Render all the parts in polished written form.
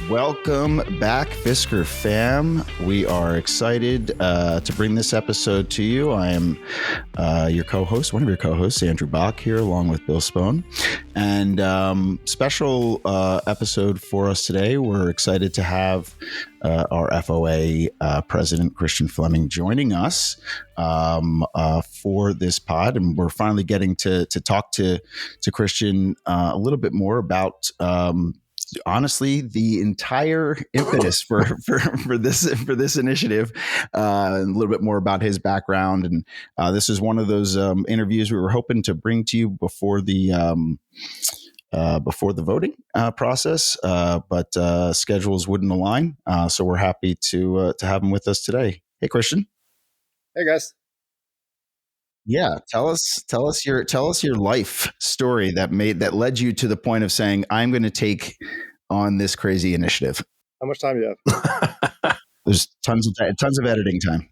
Welcome back, Fisker fam. We are excited to bring this episode to you. I am your co-host, one of your co-hosts, Andrew Bock, here along with Bill Spohn. And special episode for us today. We're excited to have our FOA president, Cristian Fleming, joining us for this pod. And we're finally getting to talk to Cristian a little bit more about honestly, the entire impetus for this initiative, a little bit more about his background, and this is one of those interviews we were hoping to bring to you before the voting process, but schedules wouldn't align. So we're happy to have him with us today. Hey, Cristian. Hey, guys. Yeah, tell us your life story that led you to the point of saying, I'm going to take on this crazy initiative. How much time do you have? There's tons of editing time.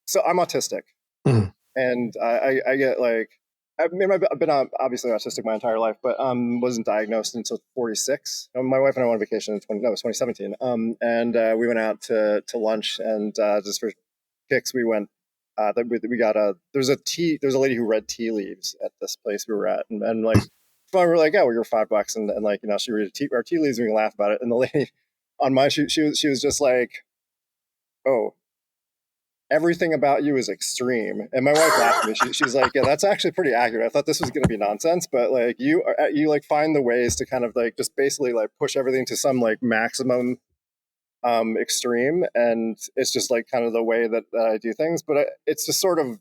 So I'm autistic, and I get like I've been obviously autistic my entire life, but wasn't diagnosed until 46. My wife and I went on vacation in 2017, and we went out to lunch, and just for kicks we went. We got there's a lady who read tea leaves at this place we were at, and like we were like, oh, we were $5, and like, you know, she read our tea leaves, and we can laugh about it. And the lady on mine, she was just like, oh, everything about you is extreme. And my wife laughed at me. She's like, yeah, that's actually pretty accurate. I thought this was going to be nonsense, but like you like find the ways to kind of like just basically like push everything to some like maximum extreme, and it's just like kind of the way that I do things, but it's just sort of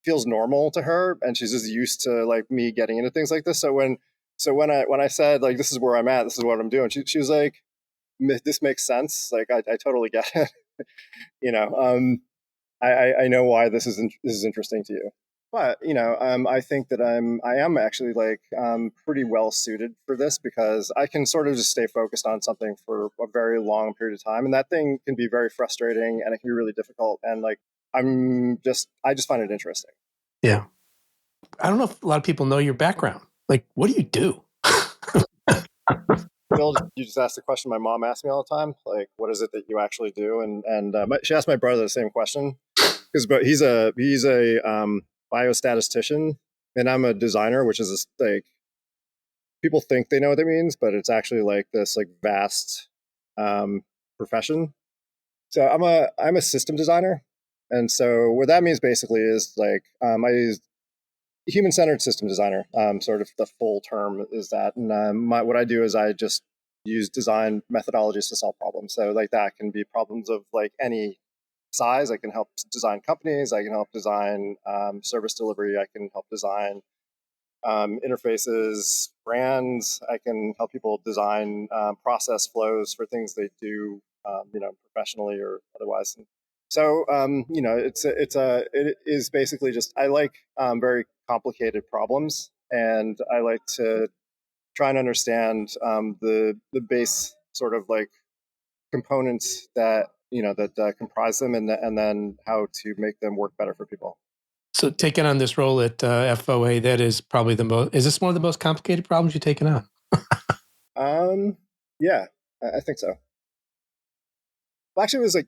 feels normal to her, and she's just used to like me getting into things like this. So when I said like, this is where I'm at, this is what I'm doing, she was like, this makes sense, like I totally get it. You know, I know why this is interesting to you. But, you know, I think that I am actually like pretty well suited for this, because I can sort of just stay focused on something for a very long period of time. And that thing can be very frustrating, and it can be really difficult. And like, I just find it interesting. Yeah. I don't know if a lot of people know your background. Like, what do you do? Bill, you just asked the question my mom asks me all the time. Like, what is it that you actually do? And she asked my brother the same question, because he's a biostatistician, and I'm a designer, which is like, people think they know what it means, but it's actually like this like vast profession. So I'm a system designer, and so what that means basically is like I use human-centered system designer. Sort of the full term is that, and what I do is I just use design methodologies to solve problems. So like that can be problems of like any size. I can help design companies. I can help design service delivery. I can help design interfaces, brands. I can help people design process flows for things they do, you know, professionally or otherwise. And so, you know, it is basically just, I like very complicated problems, and I like to try and understand the base sort of like components that, you know, that comprise them, and then how to make them work better for people. So taking on this role at FOA, that is probably is this one of the most complicated problems you've taken on? Yeah, I think so. Well, actually, it was like,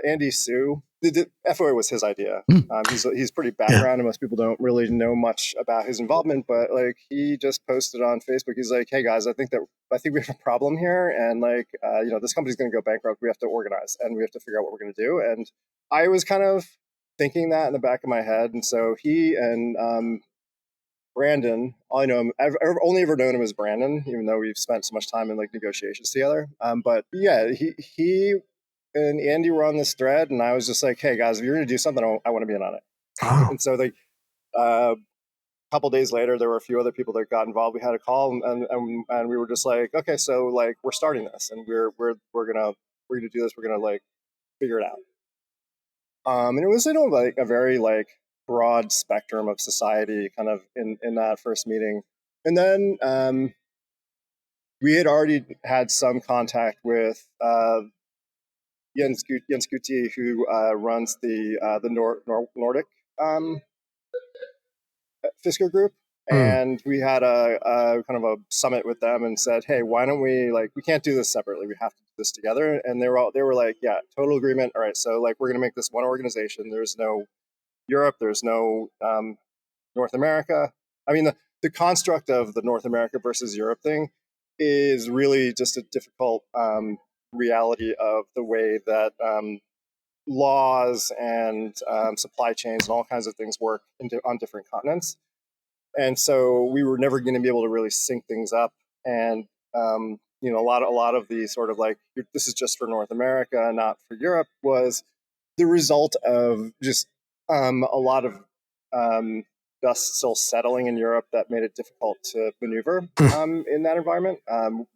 Andy Sue, the FOA was his idea. He's pretty background, and most people don't really know much about his involvement, but like he just posted on Facebook. He's like, hey guys, I think we have a problem here, and like, you know, this company's going to go bankrupt. We have to organize, and we have to figure out what we're going to do. And I was kind of thinking that in the back of my head. And so he and Brandon, all I know him, I've only ever known him as Brandon, even though we've spent so much time in like negotiations together. But yeah, he and Andy were on this thread, and I was just like, hey guys, if you're going to do something, I want to be in on it. Oh. And so like a couple days later, there were a few other people that got involved. We had a call, and we were just like, okay, so like we're starting this, and we're gonna do this. We're gonna like figure it out. And it was, you know, like a very like broad spectrum of society kind of in that first meeting. And then we had already had some contact with Jens Guti, who runs the Nordic Fisker group. And we had a kind of a summit with them and said, hey, why don't we, like, we can't do this separately. We have to do this together. And they were like, yeah, total agreement. All right. So like, we're going to make this one organization. There's no Europe. There's no North America. I mean, the construct of the North America versus Europe thing is really just a difficult reality of the way that laws and supply chains and all kinds of things work on different continents. And so we were never going to be able to really sync things up. And a lot of the sort of like, this is just for North America, not for Europe, was the result of just a lot of dust still settling in Europe that made it difficult to maneuver in that environment.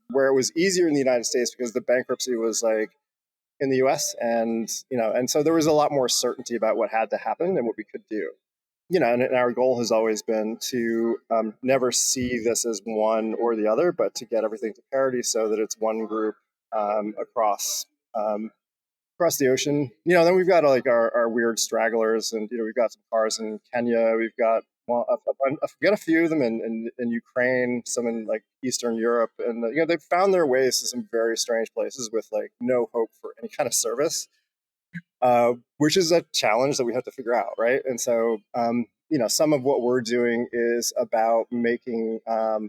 Where it was easier in the United States because the bankruptcy was like in the U.S. and so there was a lot more certainty about what had to happen and what we could do. And our goal has always been to never see this as one or the other, but to get everything to parity so that it's one group across the ocean. Then we've got like our weird stragglers, and we've got some cars in Kenya. We've got I've got a few of them in Ukraine, some in like Eastern Europe, and they've found their ways to some very strange places with like no hope for any kind of service. Which is a challenge that we have to figure out, right? And so, some of what we're doing is about making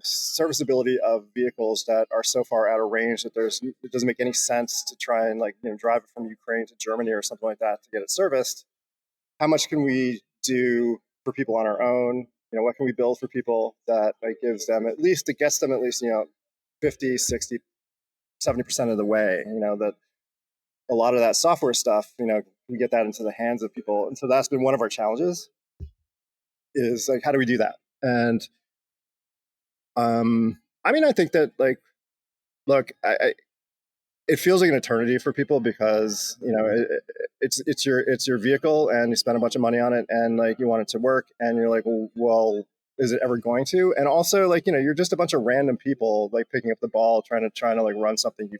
serviceability of vehicles that are so far out of range that it doesn't make any sense to try and drive it from Ukraine to Germany or something like that to get it serviced. How much can we do for people on our own? What can we build for people that gets them at least 50, 60, 70% of the way, that a lot of that software stuff, we get that into the hands of people. And so that's been one of our challenges is like, how do we do that? And I think that look, it feels like an eternity for people because, it's your vehicle and you spend a bunch of money on it and you want it to work and you're like, well, is it ever going to? And also you're just a bunch of random people picking up the ball, trying to run something you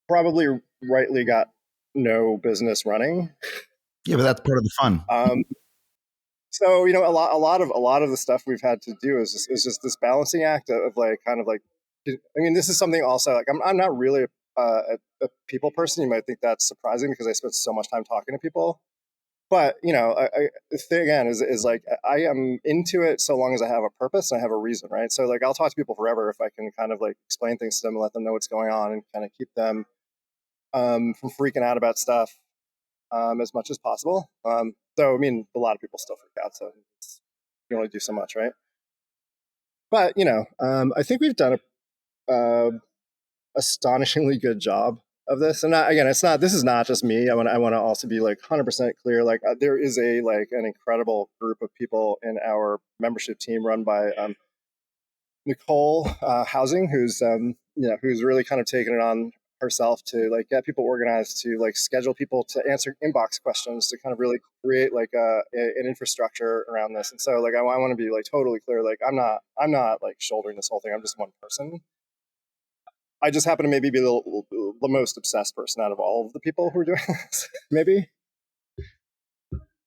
probably rightly got no business running. Yeah, but that's part of the fun. So a lot of the stuff we've had to do is just this balancing act of this is something also I'm not really a people person. You might think that's surprising because I spent so much time talking to people. But the thing again is I am into it so long as I have a purpose and I have a reason, right? So I'll talk to people forever if I can kind of explain things to them, let them know what's going on, and kind of keep them from freaking out about stuff as much as possible. Though a lot of people still freak out, so you can only do so much, right? But I think we've done a astonishingly good job of this. And this is not just me. I want to also be 100% clear. There is an incredible group of people in our membership team run by Nicole Housing, who's really kind of taken it on herself to get people organized, to schedule people to answer inbox questions, to kind of really create an infrastructure around this. And so I want to be totally clear. I'm not shouldering this whole thing. I'm just one person. I just happen to maybe be the most obsessed person out of all of the people who are doing this. Maybe.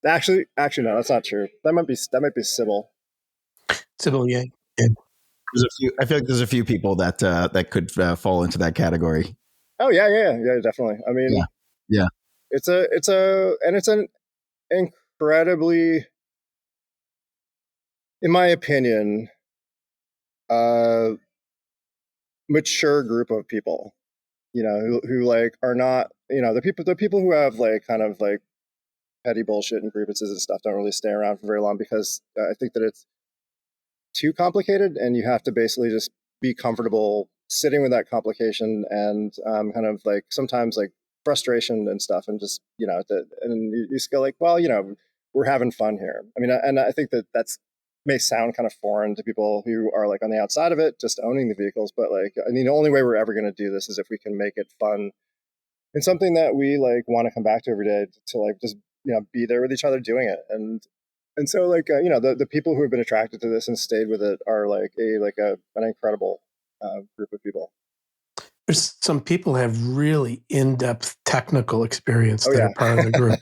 Actually, no, that's not true. That might be Sybil. Sybil, yeah. I feel like there's a few people that could fall into that category. Oh yeah, definitely. Yeah. It's an incredibly, in my opinion, mature group of people, who are not, the people who have kind of petty bullshit and grievances and stuff don't really stay around for very long because I think that it's too complicated and you have to basically just be comfortable sitting with that complication and kind of sometimes frustration and stuff and just, and you just go well, we're having fun here. And I think that that's may sound kind of foreign to people who are on the outside of it, just owning the vehicles. But the only way we're ever going to do this is if we can make it fun and something that we want to come back to every day to just, be there with each other doing it. And so the people who have been attracted to this and stayed with it are an incredible group of people. There's some people have really in-depth technical experience that are part of the group.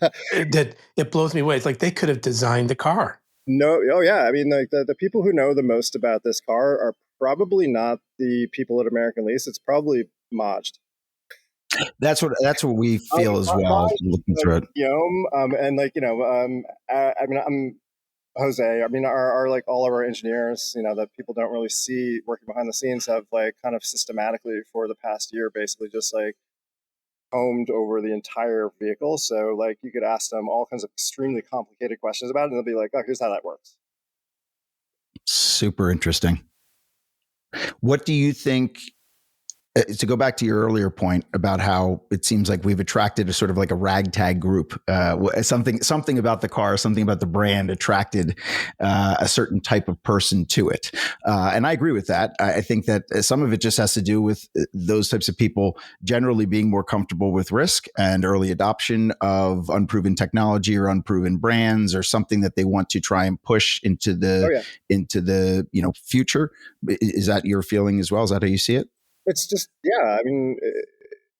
It blows me away. It's they could have designed the car. No, oh yeah. I mean, like the people who know the most about this car are probably not the people at American Lease. It's probably Majd. That's what we feel as well, Majd, looking through it. Guillaume, and like I mean, I'm Jose. I mean, our like all of our engineers, that people don't really see working behind the scenes, have like kind of systematically for the past year, basically just like combed over the entire vehicle. So like you could ask them all kinds of extremely complicated questions about it, and they'll be like, "Oh, here's how that works." Super interesting. What do you think? To go back to your earlier point about how it seems like we've attracted a sort of like a ragtag group, something about the car, something about the brand attracted a certain type of person to it. And I agree with that. I think that some of it just has to do with those types of people generally being more comfortable with risk and early adoption of unproven technology or unproven brands or something that they want to try and push into Oh the yeah. future. Is that your feeling as well? Is that how you see it? It's just, yeah, I mean,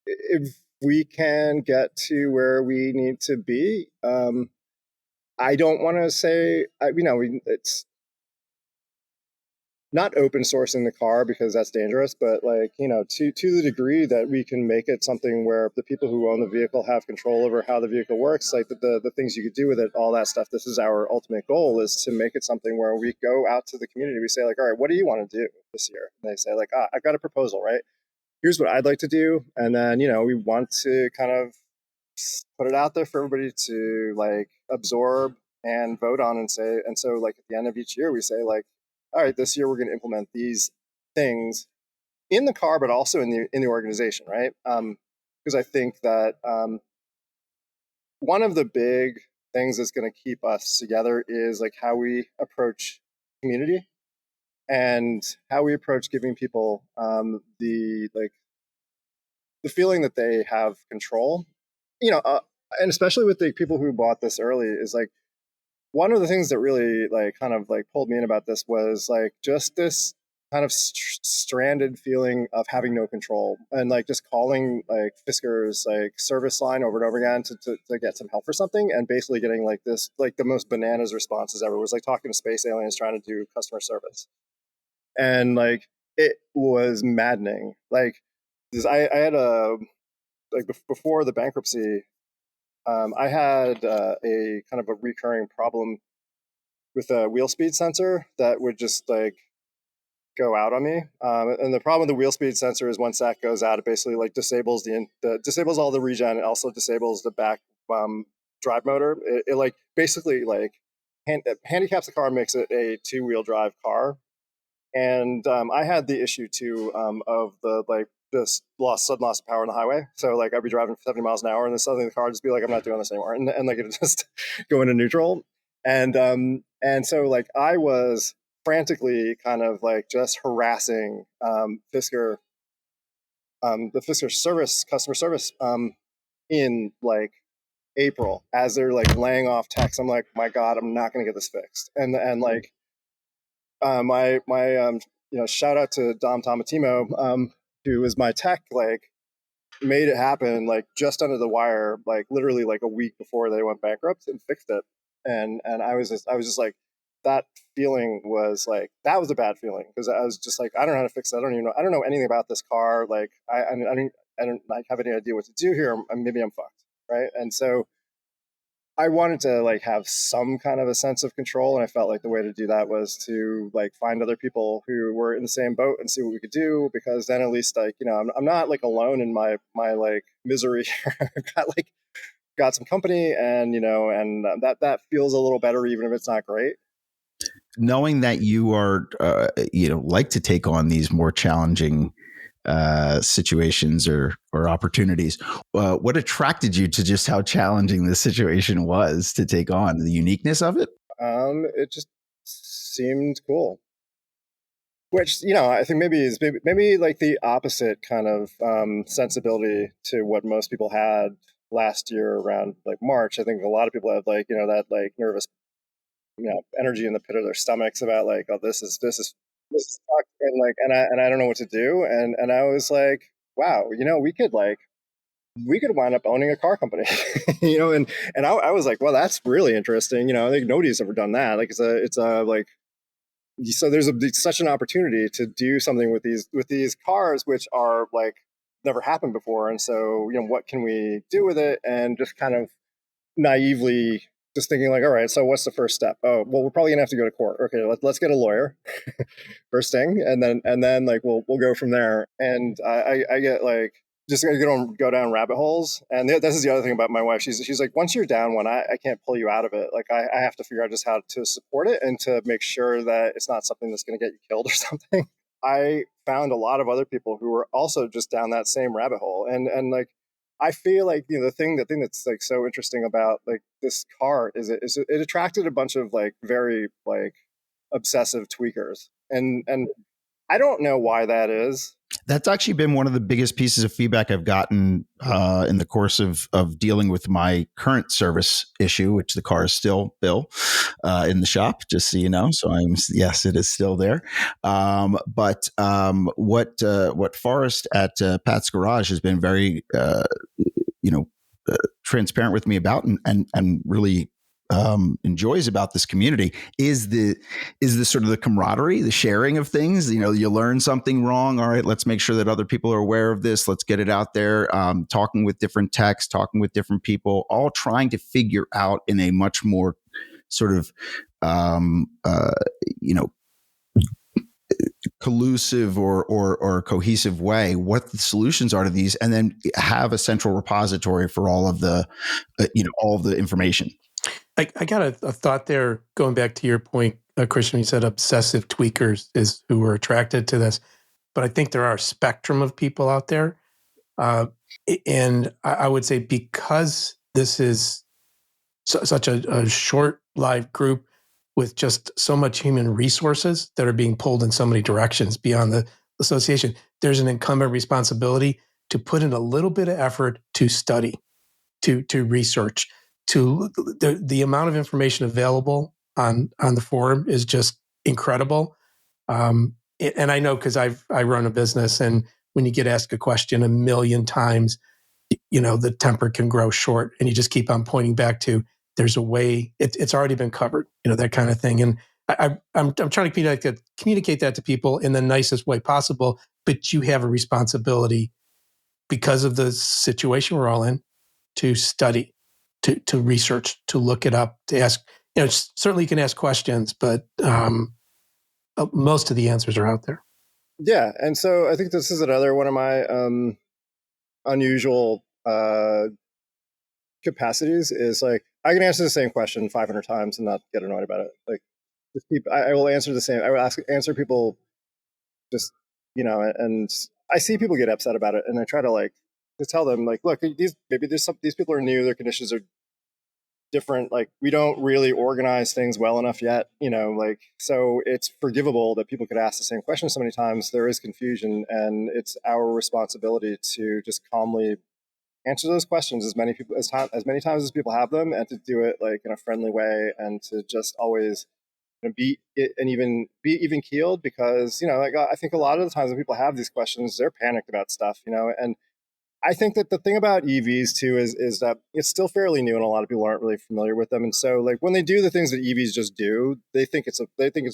if we can get to where we need to be, I don't want to say, it's not open sourcing the car because that's dangerous, but like, to the degree that we can make it something where the people who own the vehicle have control over how the vehicle works, like the things you could do with it, all that stuff. This is our ultimate goal, is to make it something where we go out to the community. We say like, all right, what do you want to do this year? And they say like, I've got a proposal, right? Here's what I'd like to do. And then, we want to kind of put it out there for everybody to like absorb and vote on and say. And so like at the end of each year, we say like, all right, this year we're going to implement these things in the car, but also in the organization, right? Because I think that one of the big things that's going to keep us together is like how we approach community and how we approach giving people the feeling that they have control, and especially with the people who bought this early, is like one of the things that really like kind of like pulled me in about this was like just this kind of stranded feeling of having no control, and like just calling like Fisker's like service line over and over again to get some help for something, and basically getting like this like the most bananas responses ever. It was like talking to space aliens trying to do customer service, and like it was maddening. Like I had a like before the bankruptcy, I had a kind of a recurring problem with a wheel speed sensor that would just like go out on me. And the problem with the wheel speed sensor is once that goes out, it basically like disables disables all the regen. It also disables the back drive motor. It like basically like handicaps the car, makes it a two-wheel drive car. And I had the issue too of the like just sudden loss of power on the highway. So like I'd be driving 70 miles an hour, and then suddenly the car would just be like, I'm not doing this anymore, and like it just go into neutral. And so like I was frantically kind of like just harassing Fisker, the Fisker customer service, in like April, as they're like laying off techs. I'm like, my God, I'm not going to get this fixed. And like my shout out to Dom Tomatimo, who was my tech, like made it happen like just under the wire, like literally like a week before they went bankrupt, and fixed it. And I was just like, that feeling was like, that was a bad feeling, because I was just like, I don't know how to fix it. I don't know anything about this car. Like I don't like have any idea what to do here. Maybe I'm fucked, right? And so I wanted to like have some kind of a sense of control, and I felt like the way to do that was to like find other people who were in the same boat and see what we could do, because then at least like I'm not like alone in my like misery. I've got some company, and that feels a little better, even if it's not great. Knowing that you are like to take on these more challenging situations or opportunities, what attracted you to just how challenging this situation was to take on? The uniqueness of it? It just seemed cool, which I think maybe is maybe like the opposite kind of sensibility to what most people had last year around like March. I think a lot of people had like that like nervous energy in the pit of their stomachs about like, oh, this is fucked, and like and I don't know what to do, and I was like, wow, we could like we could wind up owning a car company, and I was like, well, that's really interesting. I think nobody's ever done that. Like it's a like, so there's such an opportunity to do something with these cars, which are like never happened before. And so, what can we do with it? And just kind of naively just thinking like, all right, so what's the first step? Oh, well, we're probably gonna have to go to court. Okay, let's get a lawyer first thing, and then like we'll go from there. And I get like just go down rabbit holes. And this is the other thing about my wife. She's like, once you're down one, I can't pull you out of it. Like I have to figure out just how to support it and to make sure that it's not something that's going to get you killed or something. I found a lot of other people who were also just down that same rabbit hole, and like I feel like the thing that's like so interesting about like this car is it attracted a bunch of like very like obsessive tweakers, and I don't know why that is. That's actually been one of the biggest pieces of feedback I've gotten in the course of dealing with my current service issue, which the car is still, Bill, in the shop, just so you know. So yes, it is still there. But what Forrest at Pat's Garage has been very, transparent with me about and really enjoys about this community is the sort of the camaraderie, the sharing of things. You learn something wrong. All right, let's make sure that other people are aware of this. Let's get it out there. Talking with different techs, talking with different people, all trying to figure out in a much more sort of, collusive or cohesive way what the solutions are to these, and then have a central repository for all of the, all of the information. I got a thought there, going back to your point, Cristian. You said obsessive tweakers is who were attracted to this, but I think there are a spectrum of people out there, and I would say because this is such a short-lived group with just so much human resources that are being pulled in so many directions beyond the association, there's an incumbent responsibility to put in a little bit of effort to study, to research. To the amount of information available on the forum is just incredible. And I know because I run a business, and when you get asked a question a million times, the temper can grow short, and you just keep on pointing back to there's a way. It's already been covered, that kind of thing. And I'm trying to communicate that to people in the nicest way possible. But you have a responsibility because of the situation we're all in to study, to research, to look it up, to ask. Certainly you can ask questions, but most of the answers are out there. Yeah, and so I think this is another one of my unusual capacities is like I can answer the same question 500 times and not get annoyed about it. Like, I will answer the same. I will answer people just and I see people get upset about it, and I try to tell them like, look, these people are new, their conditions are different. Like, we don't really organize things well enough yet, so it's forgivable that people could ask the same question so many times. There is confusion, and it's our responsibility to just calmly answer those questions as many times as people have them, and to do it like in a friendly way, and to just always be even keeled, because I think a lot of the times when people have these questions, they're panicked about stuff, and I think that the thing about EVs too is that it's still fairly new, and a lot of people aren't really familiar with them. And so like when they do the things that EVs just do, they think it's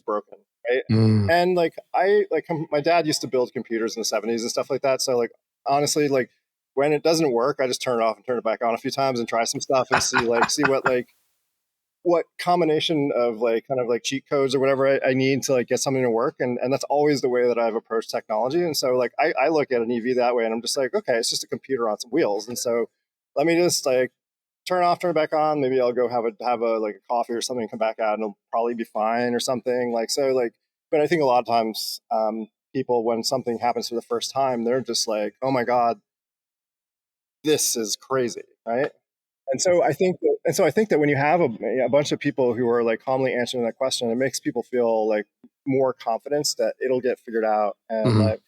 broken, right? And my dad used to build computers in the 70s and stuff like that. So like honestly, like when it doesn't work, I just turn it off and turn it back on a few times and try some stuff and see what combination of kind of cheat codes or whatever I need to get something to work. And that's always the way that I've approached technology. And so I look at an EV that way, and I'm just like, okay, it's just a computer on some wheels. And so let me just turn it off, turn it back on. Maybe I'll go have a coffee or something, come back out, and it'll probably be fine or something. But I think a lot of times people, when something happens for the first time, they're just like, oh my God, this is crazy, right? And so I think that when you have a bunch of people who are calmly answering that question, it makes people feel more confidence that it'll get figured out, and that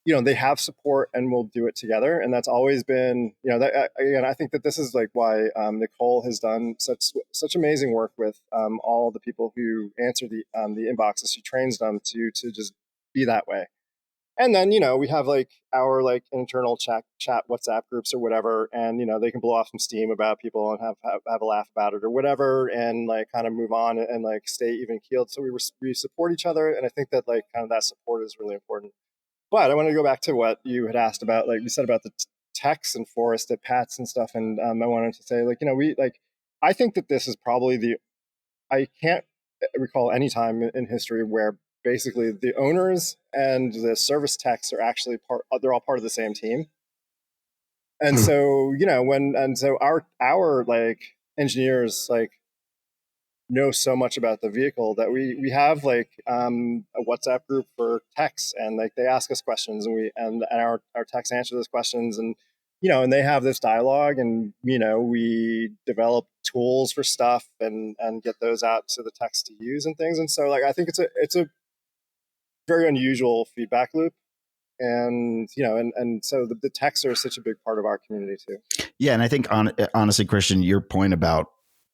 they have support and we'll do it together. And that's always been again, I think that this is why Nicole has done such amazing work with all the people who answer the inboxes. She trains them to just be that way. And then, we have like our like internal chat WhatsApp groups or whatever. And, they can blow off some steam about people and have a laugh about it or whatever. And like kind of move on and like stay even keeled. So we support each other. And I think that like kind of that support is really important. But I want to go back to what you had asked about, like you said about the techs and forest at Pats and stuff. And I wanted to say like, I think that this is probably I can't recall any time in history where basically the owners and the service techs are actually they're all part of the same team. And so, our like engineers like know so much about the vehicle that we have like a WhatsApp group for techs, and like they ask us questions, and our techs answer those questions, and and they have this dialogue, and we develop tools for stuff and get those out to the techs to use and things. And so like I think it's a very unusual feedback loop. And and so the techs are such a big part of our community too. Yeah, and I think honestly, Cristian, your point about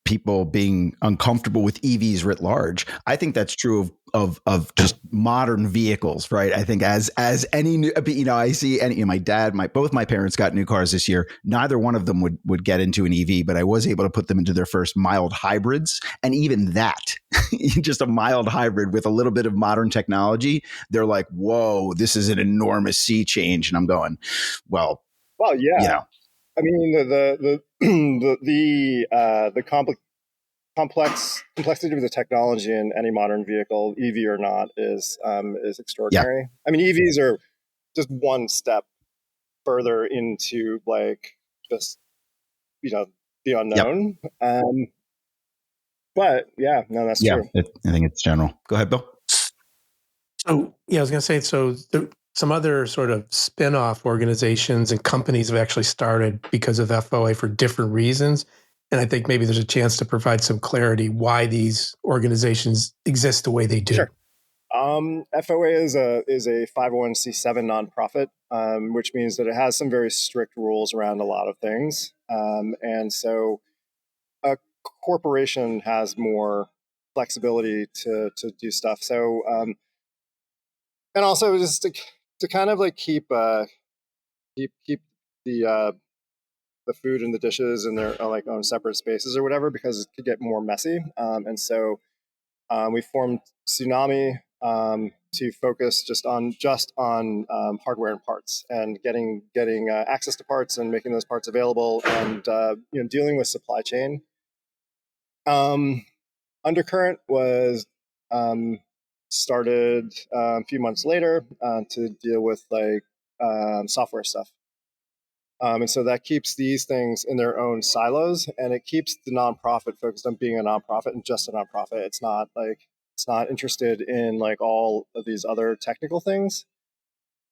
people being uncomfortable with EVs writ large, I think that's true of just modern vehicles, right? I think as any new, I see any, my dad, both my parents got new cars this year. Neither one of them would get into an EV, but I was able to put them into their first mild hybrids, and even that, just a mild hybrid with a little bit of modern technology, they're like, "Whoa, this is an enormous sea change," and I'm going, "Well, yeah." I mean, the complexity of the technology in any modern vehicle, EV or not, is extraordinary. Yeah. I mean, EVs are just one step further into like just the unknown. Yep. But yeah, no, that's true. I think it's general. Go ahead, Bill. So yeah, I was going to say some other sort of spin-off organizations and companies have actually started because of FOA for different reasons. And I think maybe there's a chance to provide some clarity why these organizations exist the way they do. Sure. FOA is a 501c7 nonprofit, which means that it has some very strict rules around a lot of things. And so a corporation has more flexibility to do stuff. So, and also just to kind of like keep the food and the dishes in their like own separate spaces or whatever, because it could get more messy. And so we formed Tsunami to focus just on hardware and parts, and getting access to parts and making those parts available, and dealing with supply chain. Undercurrent was started a few months later to deal with like software stuff. And so that keeps these things in their own silos, and it keeps the nonprofit focused on being a nonprofit and just a nonprofit. It's not interested in like all of these other technical things.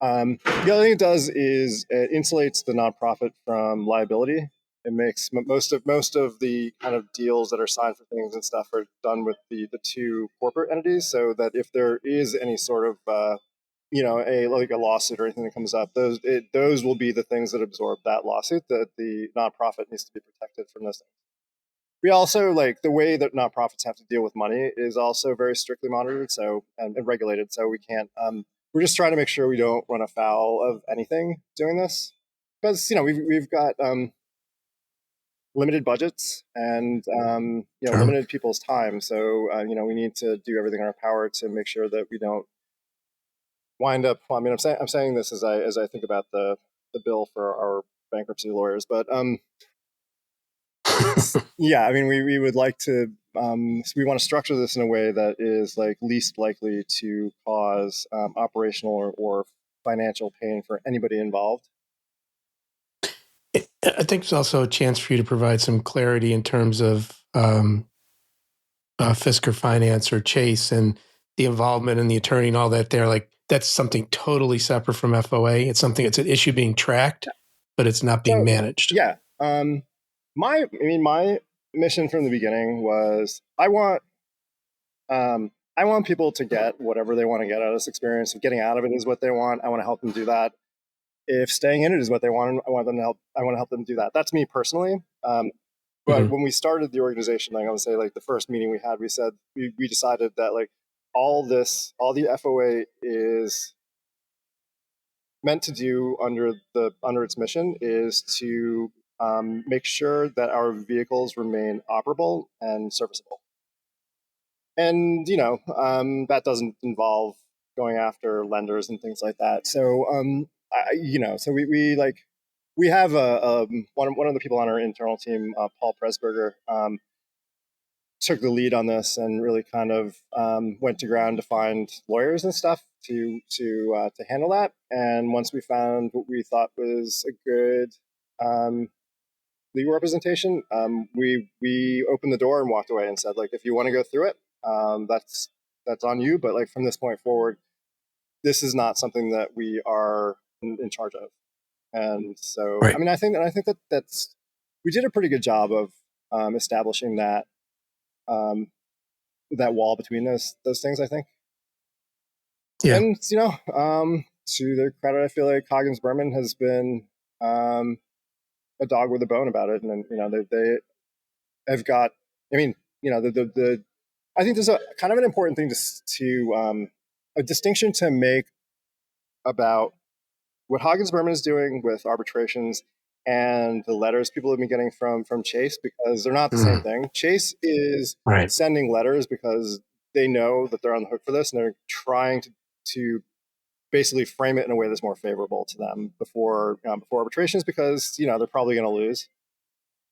The other thing it does is it insulates the nonprofit from liability. It makes most of the kind of deals that are signed for things and stuff are done with the two corporate entities, so that if there is any sort of a lawsuit or anything that comes up, those will be the things that absorb that lawsuit. That the nonprofit needs to be protected from those things. We also like the way that nonprofits have to deal with money is also very strictly monitored, and regulated. So we can't. We're just trying to make sure we don't run afoul of anything doing this, because we've got limited budgets and sure. Limited people's time. So we need to do everything in our power to make sure that we don't wind up. I mean, I'm saying this as I think about the bill for our bankruptcy lawyers, but yeah, I mean, we would like to. We want to structure this in a way that is like least likely to cause operational or financial pain for anybody involved. I think there's also a chance for you to provide some clarity in terms of Fisker Finance or Chase and the involvement and the attorney and all that there. Like that's something totally separate from FOA. It's an issue being tracked, but it's not being managed. Yeah. My mission from the beginning was I want people to get whatever they want to get out of this experience. If getting out of it is what they want, I want to help them do that. If staying in it is what they want, I want to help them do that. That's me personally. But when we started the organization, like I would say, like the first meeting we had, we said we decided that like all the FOA is meant to do under its mission is to make sure that our vehicles remain operable and serviceable. And that doesn't involve going after lenders and things like that. So so we have one of the people on our internal team, Paul Presberger, took the lead on this and really kind of went to ground to find lawyers and stuff to handle that. And once we found what we thought was a good legal representation, we opened the door and walked away and said, like, if you want to go through it, that's on you. But like from this point forward, this is not something that we are in charge of. And so, Right. I mean, I think that's we did a pretty good job of establishing that that wall between those things, I think. Yeah. And to their credit, I feel like Coggins Berman has been a dog with a bone about it, and they have got. I mean, the I think there's a kind of an important thing to a distinction to make about what Coggins Berman is doing with arbitrations and the letters people have been getting from Chase, because they're not the same thing. Chase is sending letters because they know that they're on the hook for this, and they're trying to basically frame it in a way that's more favorable to them before arbitrations, because they're probably going to lose.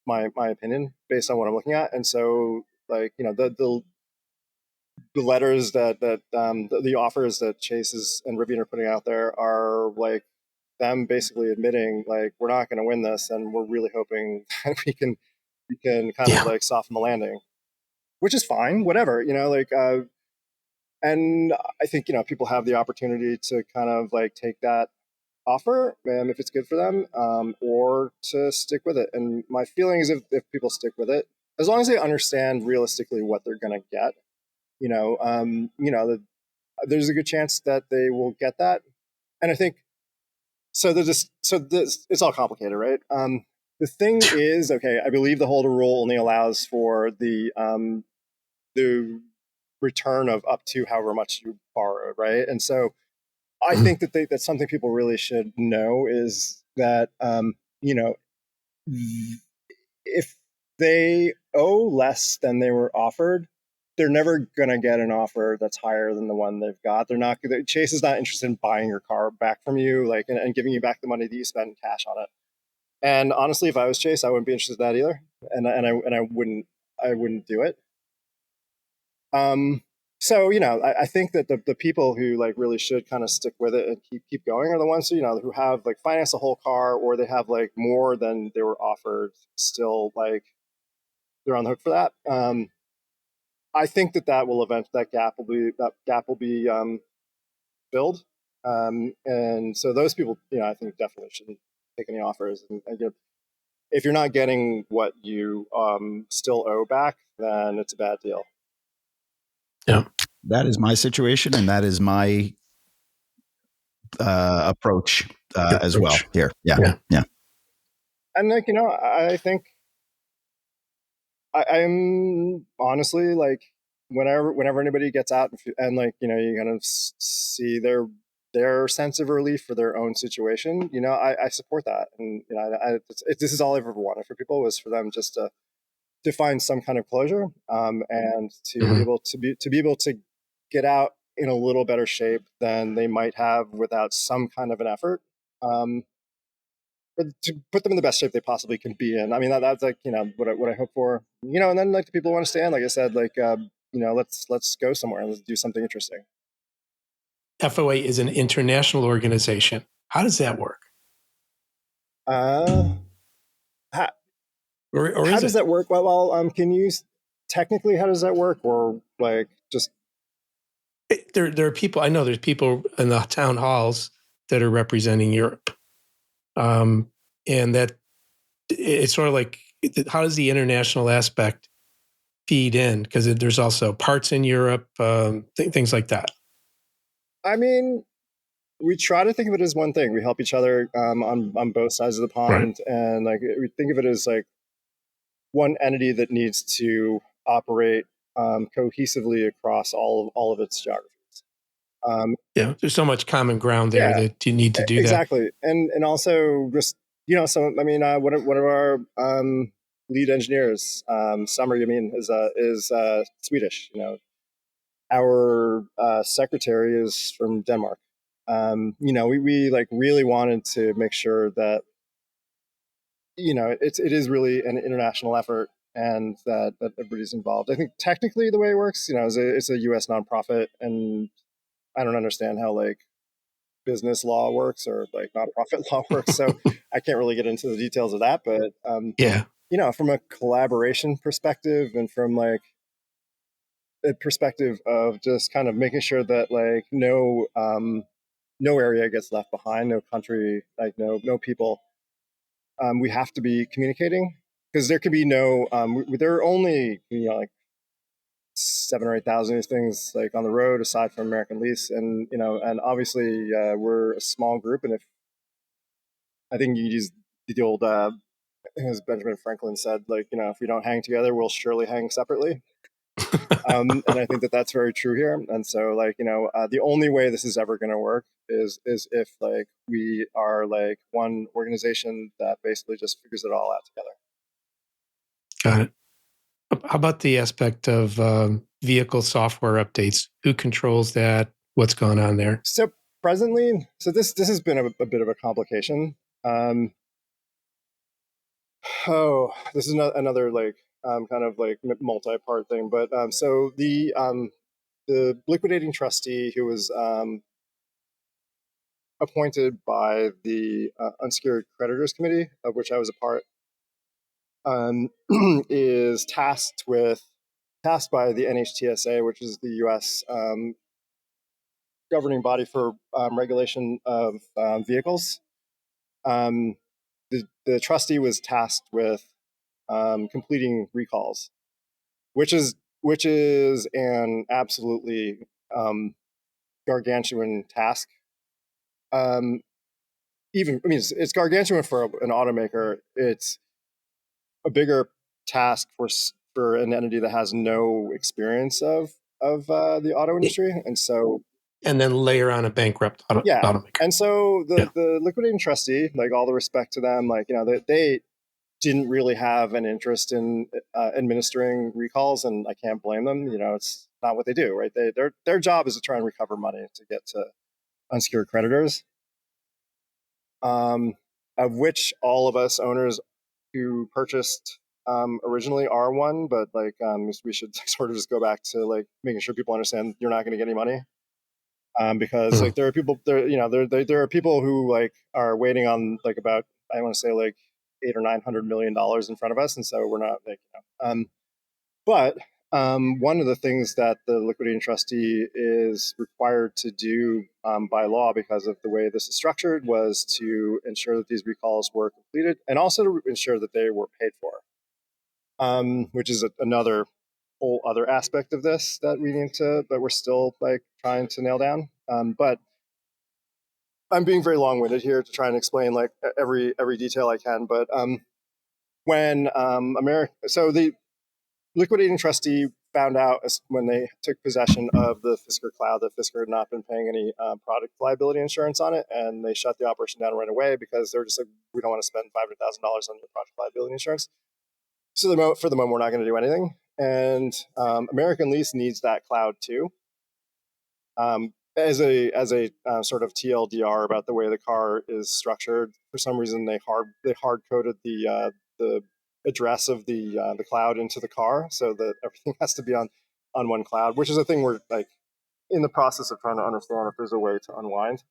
My opinion, based on what I'm looking at, and so the letters that the offers that Chase and Rivian are putting out there are like them basically admitting, like, we're not going to win this, and we're really hoping that we can kind of like soften the landing, which is fine, whatever, and I think people have the opportunity to kind of like take that offer, if it's good for them, or to stick with it. And my feeling is, if people stick with it, as long as they understand realistically what they're going to get, there's a good chance that they will get that. And I think so. It's all complicated, right? The thing is, okay, I believe the holder rule only allows for the return of up to however much you borrowed, right? And so I think that that's something people really should know, is that if they owe less than they were offered, they're never going to get an offer that's higher than the one they've got. Chase is not interested in buying your car back from you, like, and giving you back the money that you spent in cash on it. And honestly, if I was Chase, I wouldn't be interested in that either, and I wouldn't do it. So I think that the people who like really should kind of stick with it and keep going are the ones who have like financed a whole car, or they have like more than they were offered. Still, like, they're on the hook for that. I think that gap will be filled, and so those people, I think definitely shouldn't take any offers. And if you're not getting what you still owe back, then it's a bad deal. Yeah, that is my situation, and that is my approach as well here. Yeah. And like I think I'm honestly, like, whenever anybody gets out and like you kind of see their sense of relief for their own situation, I support that. And this is all I've ever wanted for people, was for them just to find some kind of closure, and to be able to get out in a little better shape than they might have without some kind of an effort. But to put them in the best shape they possibly can be in. I mean, that's like what I hope for. And then like the people who want to stay in, like I said, like let's go somewhere and let's do something interesting. FOA is an international organization. How does that work? How does that work? Well, can you technically, how does that work, or like just there are people, I know there's people in the town halls that are representing Europe, and that it's sort of like, how does the international aspect feed in? Because there's also parts in Europe, things like that. I mean, we try to think of it as one thing. We help each other on both sides of the pond, and like we think of it as like one entity that needs to operate cohesively across all of its geographies. Yeah, there's so much common ground there that you need to do exactly. And also just, so, I mean, one of our lead engineers, Summer, is Swedish. Our secretary is from Denmark. We like really wanted to make sure that, it is really an international effort and that everybody's involved. I think technically the way it works, it's a US nonprofit, and I don't understand how like business law works or like nonprofit law works. So I can't really get into the details of that, but Yeah. From a collaboration perspective and from like a perspective of just kind of making sure that like no area gets left behind, no country, like no people. We have to be communicating because there could be no. There are only like 7 or 8 thousand of these things like on the road aside from American Lease, and obviously we're a small group, and if I think you use the old as Benjamin Franklin said, like if we don't hang together, we'll surely hang separately. And I think that that's very true here. And so, like the only way this is ever going to work is if like we are like one organization that basically just figures it all out together. Got it. How about the aspect of vehicle software updates? Who controls that? What's going on there? So presently, this has been a bit of a complication. This is another like kind of like multi-part thing, but so the liquidating trustee who was appointed by the Unsecured Creditors Committee, of which I was a part, is tasked by the NHTSA, which is the U.S. Governing body for regulation of vehicles. The trustee was tasked with completing recalls, which is an absolutely gargantuan task. It's gargantuan for an automaker. It's a bigger task for an entity that has no experience of the auto industry, and then layer on a bankrupt automaker. And so the liquidating trustee, like all the respect to them, like they didn't really have an interest in administering recalls, and I can't blame them. It's not what they do, right? Their job is to try and recover money to get to unsecured creditors, of which all of us owners who purchased originally are one, but like we should sort of just go back to like making sure people understand you're not going to get any money, because like there are people there are people who like are waiting on like about, I want to say like $800 or $900 million in front of us, and so we're not like but one of the things that the liquidating trustee is required to do by law, because of the way this is structured, was to ensure that these recalls were completed and also to ensure that they were paid for, which is another whole other aspect of this that we're still like trying to nail down. But I'm being very long-winded here to try and explain like every detail I can. But when the liquidating trustee found out when they took possession of the Fisker cloud that Fisker had not been paying any product liability insurance on it, and they shut the operation down right away because they're just like, we don't want to spend $500,000 on your product liability insurance. So for the moment, we're not going to do anything. And American Lease needs that cloud too, as a sort of TLDR about the way the car is structured. For some reason, they hard coded the address of the cloud into the car, so that everything has to be on one cloud, which is a thing we're like in the process of trying to understand if there's a way to unwind.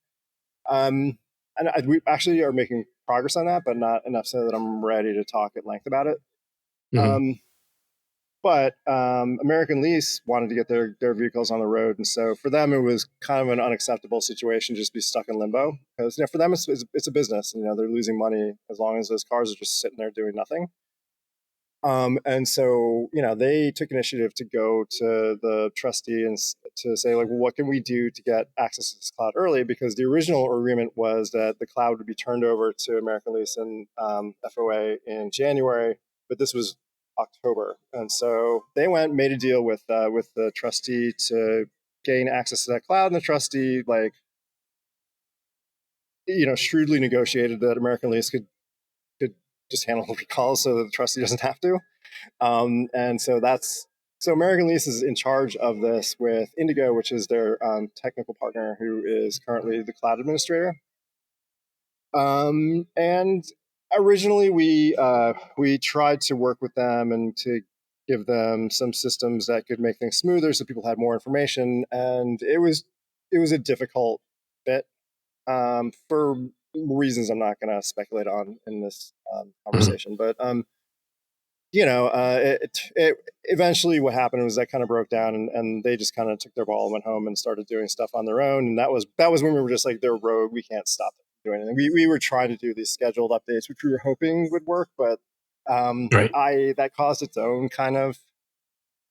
We actually are making progress on that, but not enough so that I'm ready to talk at length about it. Mm-hmm. But American Lease wanted to get their vehicles on the road, and so for them it was kind of an unacceptable situation to just be stuck in limbo, because for them it's a business, and they're losing money as long as those cars are just sitting there doing nothing. And so they took initiative to go to the trustee and to say like, well, what can we do to get access to this cloud early? Because the original agreement was that the cloud would be turned over to American Lease and FOA in January, but this was October, and so they made a deal with the trustee to gain access to that cloud, and the trustee, like, shrewdly negotiated that American Lease could just handle the recalls so that the trustee doesn't have to. And so American Lease is in charge of this with Indigo, which is their technical partner, who is currently the cloud administrator. And originally we tried to work with them and to give them some systems that could make things smoother so people had more information. And it was a difficult fit for reasons I'm not going to speculate on in this conversation. But it eventually what happened was that kind of broke down, and they just kind of took their ball and went home and started doing stuff on their own. And that was when we were just like, they're rogue, we can't stop them from doing anything. We were trying to do these scheduled updates, which we were hoping would work, but that caused its own kind of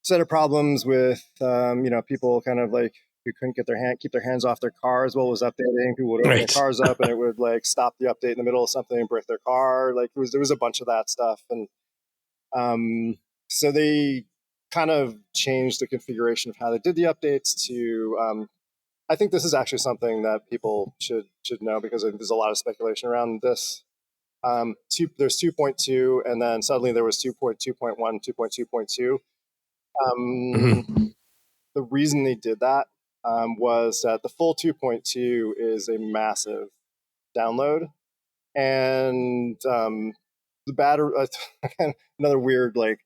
set of problems with people kind of like who couldn't keep their hands off their cars while it was updating. People would open their cars up and it would like stop the update in the middle of something and break their car. Like there was a bunch of that stuff. And so they kind of changed the configuration of how they did the updates to, I think this is actually something that people should know, because there's a lot of speculation around this. There's 2.2, and then suddenly there was 2.2.1, 2.2.2. The reason they did that was that the full 2.2 is a massive download, and the battery. Another weird like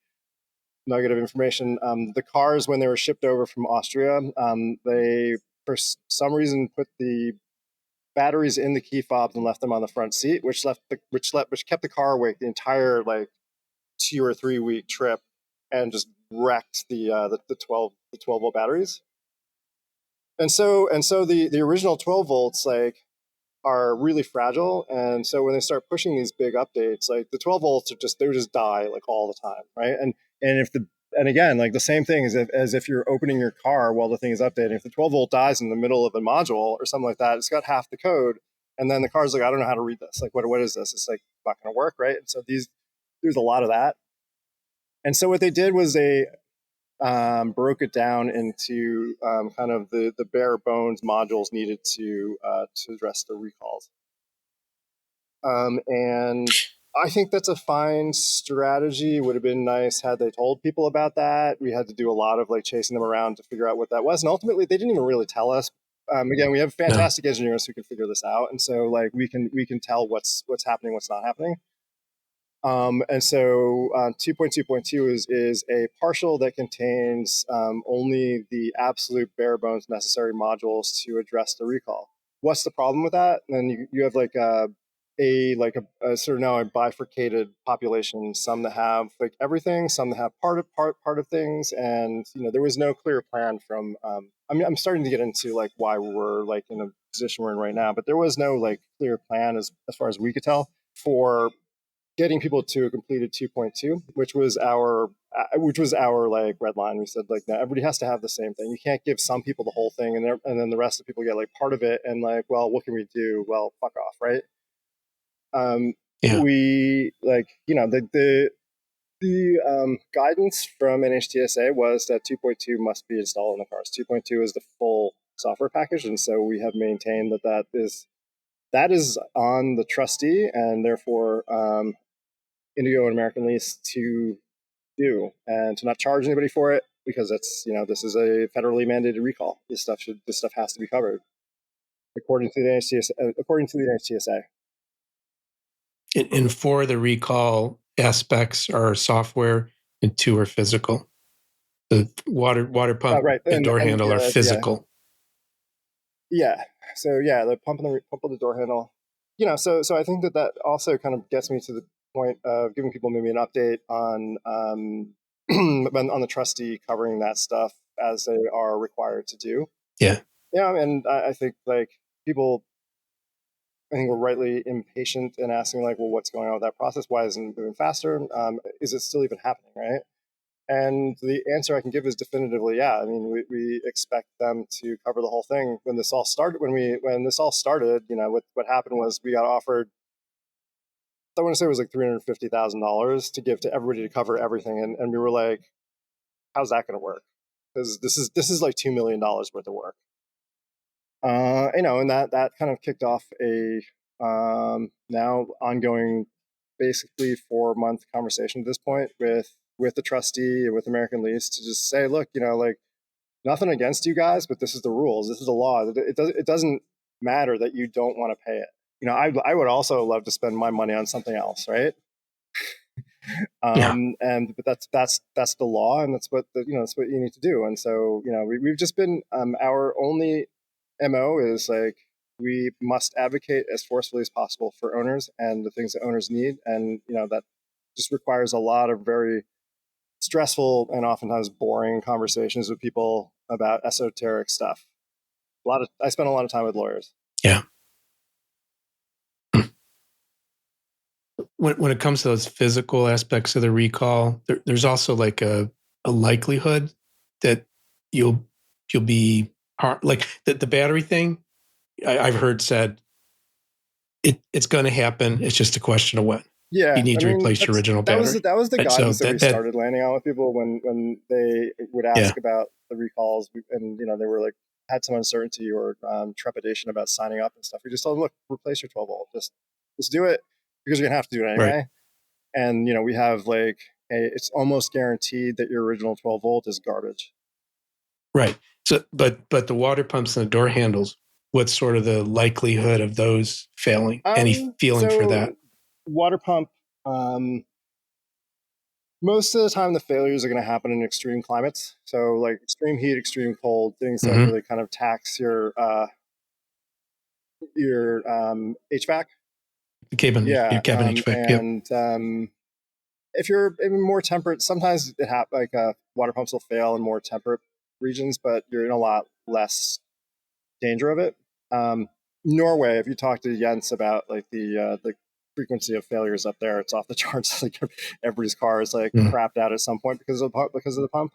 nugget of information. The cars, when they were shipped over from Austria, they for some reason put the batteries in the key fobs and left them on the front seat, which kept the car awake the entire like 2 or 3 week trip, and just wrecked the 12 volt batteries. And so the original 12 volts like are really fragile, and so when they start pushing these big updates, like the 12 volts they would just die like all the time, right? And again, like the same thing as if you're opening your car while the thing is updating. If the 12 volt dies in the middle of a module or something like that, it's got half the code, and then the car's like, I don't know how to read this. Like, what is this? It's like not going to work, right? And so there's a lot of that. And so what they did was they broke it down into kind of the bare bones modules needed to address the recalls. And I think that's a fine strategy. It would have been nice had they told people about that. We had to do a lot of like chasing them around to figure out what that was. And ultimately, they didn't even really tell us. Again, we have fantastic engineers who can figure this out. And so like we can tell what's happening, what's not happening. And so 2.2.2 is a partial that contains only the absolute bare bones necessary modules to address the recall. What's the problem with that? And you have like a sort of now a bifurcated population, some that have like everything, some that have part of things. And, there was no clear plan from, I'm starting to get into like why we're like in a position we're in right now, but there was no like clear plan as far as we could tell for getting people to a completed 2.2, which was our like red line. We said like, no, everybody has to have the same thing. You can't give some people the whole thing and then the rest of the people get like part of it. And like, well, what can we do? Well, fuck off. Right. We like, the guidance from NHTSA was that 2.2 must be installed in the cars. 2.2 is the full software package. And so we have maintained that is on the trustee, and therefore Indigo and American Lease to do, and to not charge anybody for it, because that's this is a federally mandated recall. This stuff has to be covered according to the NHTSA. And 4 of the recall aspects are software, and 2 are physical. The water pump and door handle are physical. Yeah. So yeah, the pump of the door handle. So I think that also kind of gets me to the point of giving people maybe an update on on the trustee covering that stuff as they are required to do. Yeah. Yeah, and I think like people, I think we're rightly impatient in asking like, well, what's going on with that process? Why isn't it moving faster? Is it still even happening, right? And the answer I can give is definitively, yeah. I mean, we expect them to cover the whole thing. When this all started, what happened was we got offered, I want to say it was like $350,000 to give to everybody to cover everything, and we were like, how's that going to work? because this is like $2 million worth of work. And that kind of kicked off a now ongoing, basically 4-month conversation at this point with the trustee and with American Lease to just say, look, like, nothing against you guys, but this is the rules. This is the law. It doesn't matter that you don't want to pay it. I would also love to spend my money on something else, right? But that's the law, and that's what that's what you need to do. And so we've just been our only MO is like, we must advocate as forcefully as possible for owners and the things that owners need, and that just requires a lot of very stressful and oftentimes boring conversations with people about esoteric stuff. I spent a lot of time with lawyers. Yeah. When it comes to those physical aspects of the recall, there's also like a likelihood that you'll be like the battery thing. I've heard said it's going to happen. It's just a question of when. Yeah, you need to replace your original battery. That was the guidance that we started landing on with people when they would ask about the recalls, and they were like, had some uncertainty or trepidation about signing up and stuff. We just told them, look, replace your 12 volt. Just do it, because you're gonna have to do it anyway. Right. And we have like it's almost guaranteed that your original 12 volt is garbage. Right. So, but the water pumps and the door handles, what's sort of the likelihood of those failing? Any feeling for that? Water pump, most of the time the failures are going to happen in extreme climates. So like extreme heat, extreme cold, things that really kind of tax your HVAC. The cabin HVAC. And if you're in more temperate, sometimes water pumps will fail in more temperate regions, but you're in a lot less danger of it. Norway, if you talk to Jens about like the frequency of failures up there, it's off the charts. Like everybody's car is like crapped out at some point because of the pump.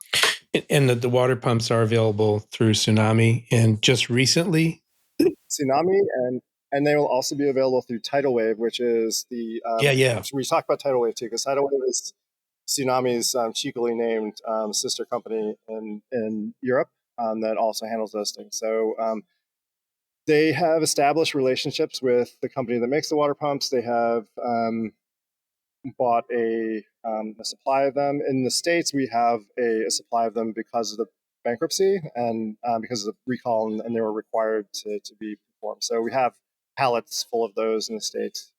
And the water pumps are available through Tsunami, and just recently, Tsunami, and they will also be available through Tidal Wave, which is the We talk about Tidal Wave too, because Tidal Wave is Tsunami's cheekily named sister company in Europe that also handles those things. So they have established relationships with the company that makes the water pumps. They have bought a supply of them. In the States, we have a supply of them because of the bankruptcy and because of the recall, and they were required to be performed. So we have pallets full of those in the States.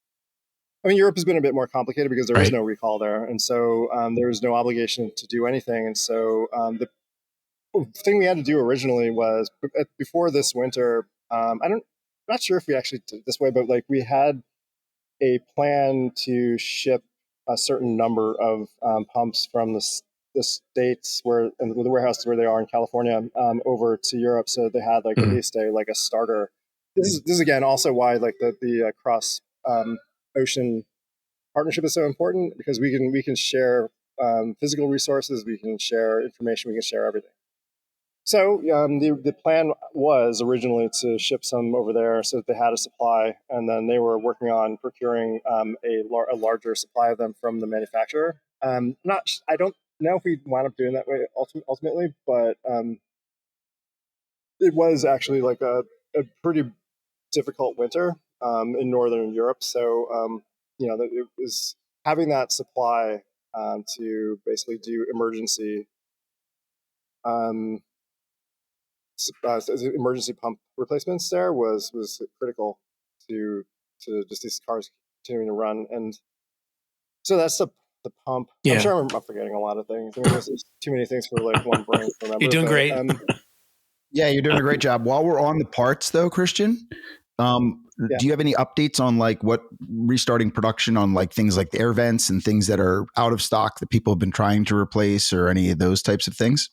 I mean, Europe has been a bit more complicated because there is no recall there. And so there's no obligation to do anything. And so the thing we had to do originally was, before this winter, I'm not sure if we actually did it this way, but like we had a plan to ship a certain number of pumps from the States and the warehouses where they are in California over to Europe. So they had like at least a starter. This is again also why like the cross ocean partnership is so important, because we can share physical resources, we can share information, we can share everything. So the plan was originally to ship some over there so that they had a supply, and then they were working on procuring a larger supply of them from the manufacturer. I don't know if we wound up doing that way ultimately, but it was actually like a pretty difficult winter in Northern Europe. So it was having that supply to basically do emergency pump replacements there was critical to just these cars continuing to run. And so that's the pump. Yeah. I'm sure I'm forgetting a lot of things. I mean, there's too many things for like one brain to remember. You're doing great. Yeah, you're doing a great job. While we're on the parts though, Cristian, do you have any updates on like what restarting production on like things like the air vents and things that are out of stock that people have been trying to replace, or any of those types of things?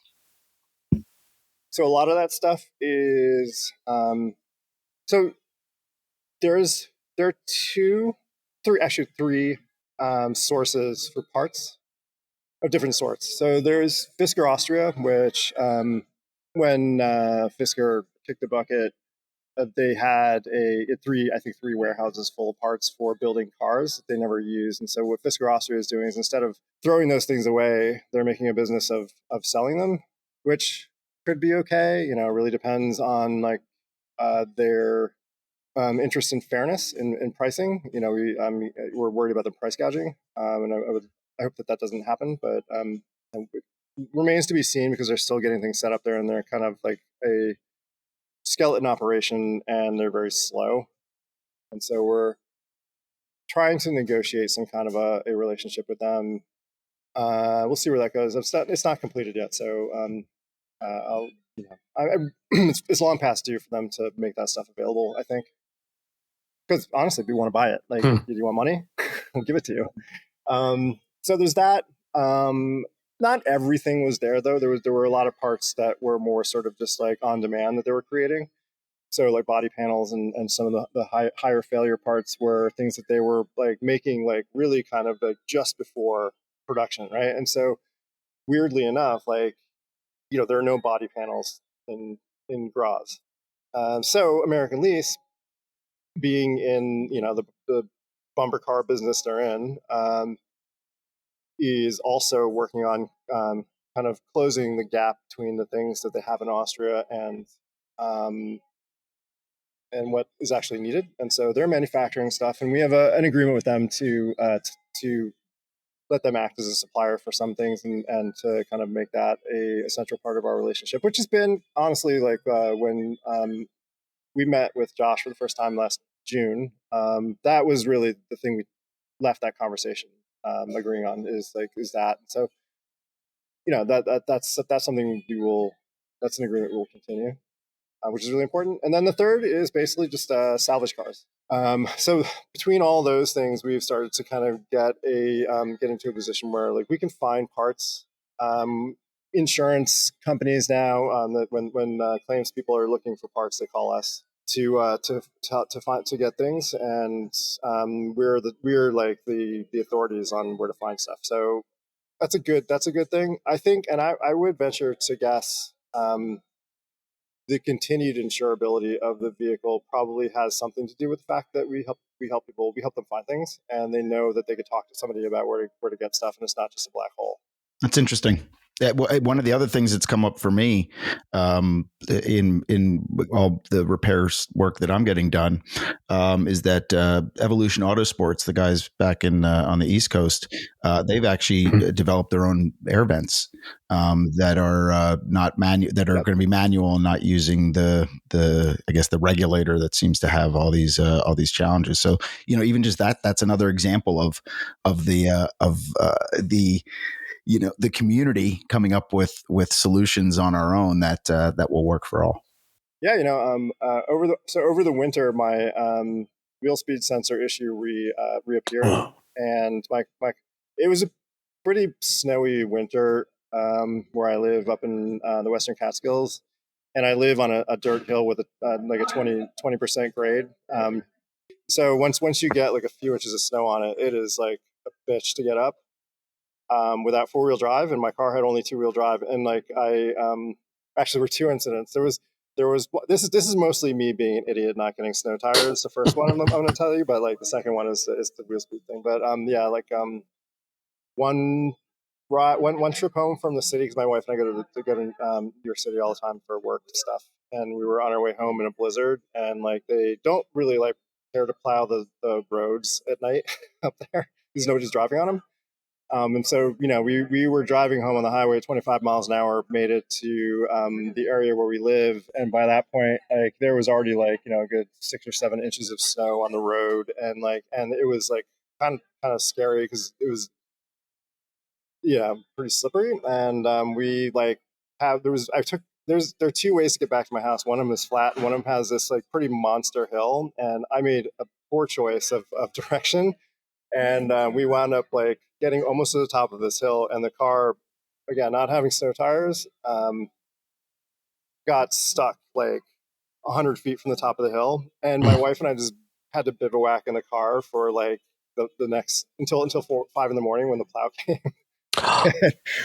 So a lot of that stuff is so there are three sources for parts of different sorts. So there's Fisker Austria, which when Fisker kicked the bucket, they had three warehouses full of parts for building cars that they never used. And so what Fisker Austria is doing is, instead of throwing those things away, they're making a business of selling them, which could be okay. It really depends on like their interest in fairness in pricing. We're worried about the price gouging, and I hope that doesn't happen. But it remains to be seen because they're still getting things set up there, and they're kind of like a skeleton operation, and they're very slow. And so we're trying to negotiate some kind of a relationship with them. We'll see where that goes. It's not completed yet, so I'll. It's long past due for them to make that stuff available, I think. Because honestly, if you want to buy it, like, do you want money? We'll give it to you. So there's that. Not everything was there though. There were a lot of parts that were more sort of just like on demand that they were creating. So like body panels and some of the higher failure parts were things that they were like making like really kind of like just before production, right? And so weirdly enough, like, there are no body panels in Graz. So American Lease, being in the bumper car business they're in, is also working on kind of closing the gap between the things that they have in Austria and what is actually needed. And so they're manufacturing stuff, and we have an agreement with them to let them act as a supplier for some things and to kind of make that a essential part of our relationship, which has been honestly like when we met with Josh for the first time last June. That was really the thing we left that conversation agreeing on is that. So, that's something that's an agreement we will continue, which is really important. And then the third is basically just salvage cars. So between all those things, we've started to kind of get into a position where like we can find parts. Insurance companies now, that when claims people are looking for parts, they call us to get things, and we're like the authorities on where to find stuff. So that's a good thing, I think. And I would venture to guess the continued insurability of the vehicle probably has something to do with the fact that we help them find things, and they know that they could talk to somebody about where to get stuff, and it's not just a black hole. That's interesting. One of the other things that's come up for me in all the repairs work that I'm getting done is that Evolution Autosports, the guys back in on the East Coast, they've actually developed their own air vents that are not that are going to be manual and not using the I guess the regulator that seems to have all these challenges. So even just that's another example of the the community coming up with solutions on our own that will work for all. Yeah, over the winter, my wheel speed sensor issue reappeared, and my it was a pretty snowy winter where I live up in the Western Catskills, and I live on a dirt hill with like a 20% grade. So once you get like a few inches of snow on it, it is like a bitch to get up. Without 4-wheel drive, and my car had only 2-wheel drive, and like actually were 2 incidents. There was this is mostly me being an idiot not getting snow tires. The first one I'm going to tell you, but like the second one is the wheel speed thing. But one trip home from the city, because my wife and I go to New York City all the time for work and stuff, and we were on our way home in a blizzard, and like they don't really like care to plow the roads at night up there because nobody's driving on them. And so, we were driving home on the highway at 25 miles an hour, made it to the area where we live. And by that point, like there was already like, a good 6 or 7 inches of snow on the road. And it was like kind of scary because it was, pretty slippery. And we like there are 2 ways to get back to my house. One of them is flat and one of them has this like pretty monster hill. And I made a poor choice of direction. And we wound up like getting almost to the top of this hill, and the car, again, not having snow tires, got stuck like 100 feet from the top of the hill. And my wife and I just had to bivouac in the car for like the next until 5 in the morning when the plow came,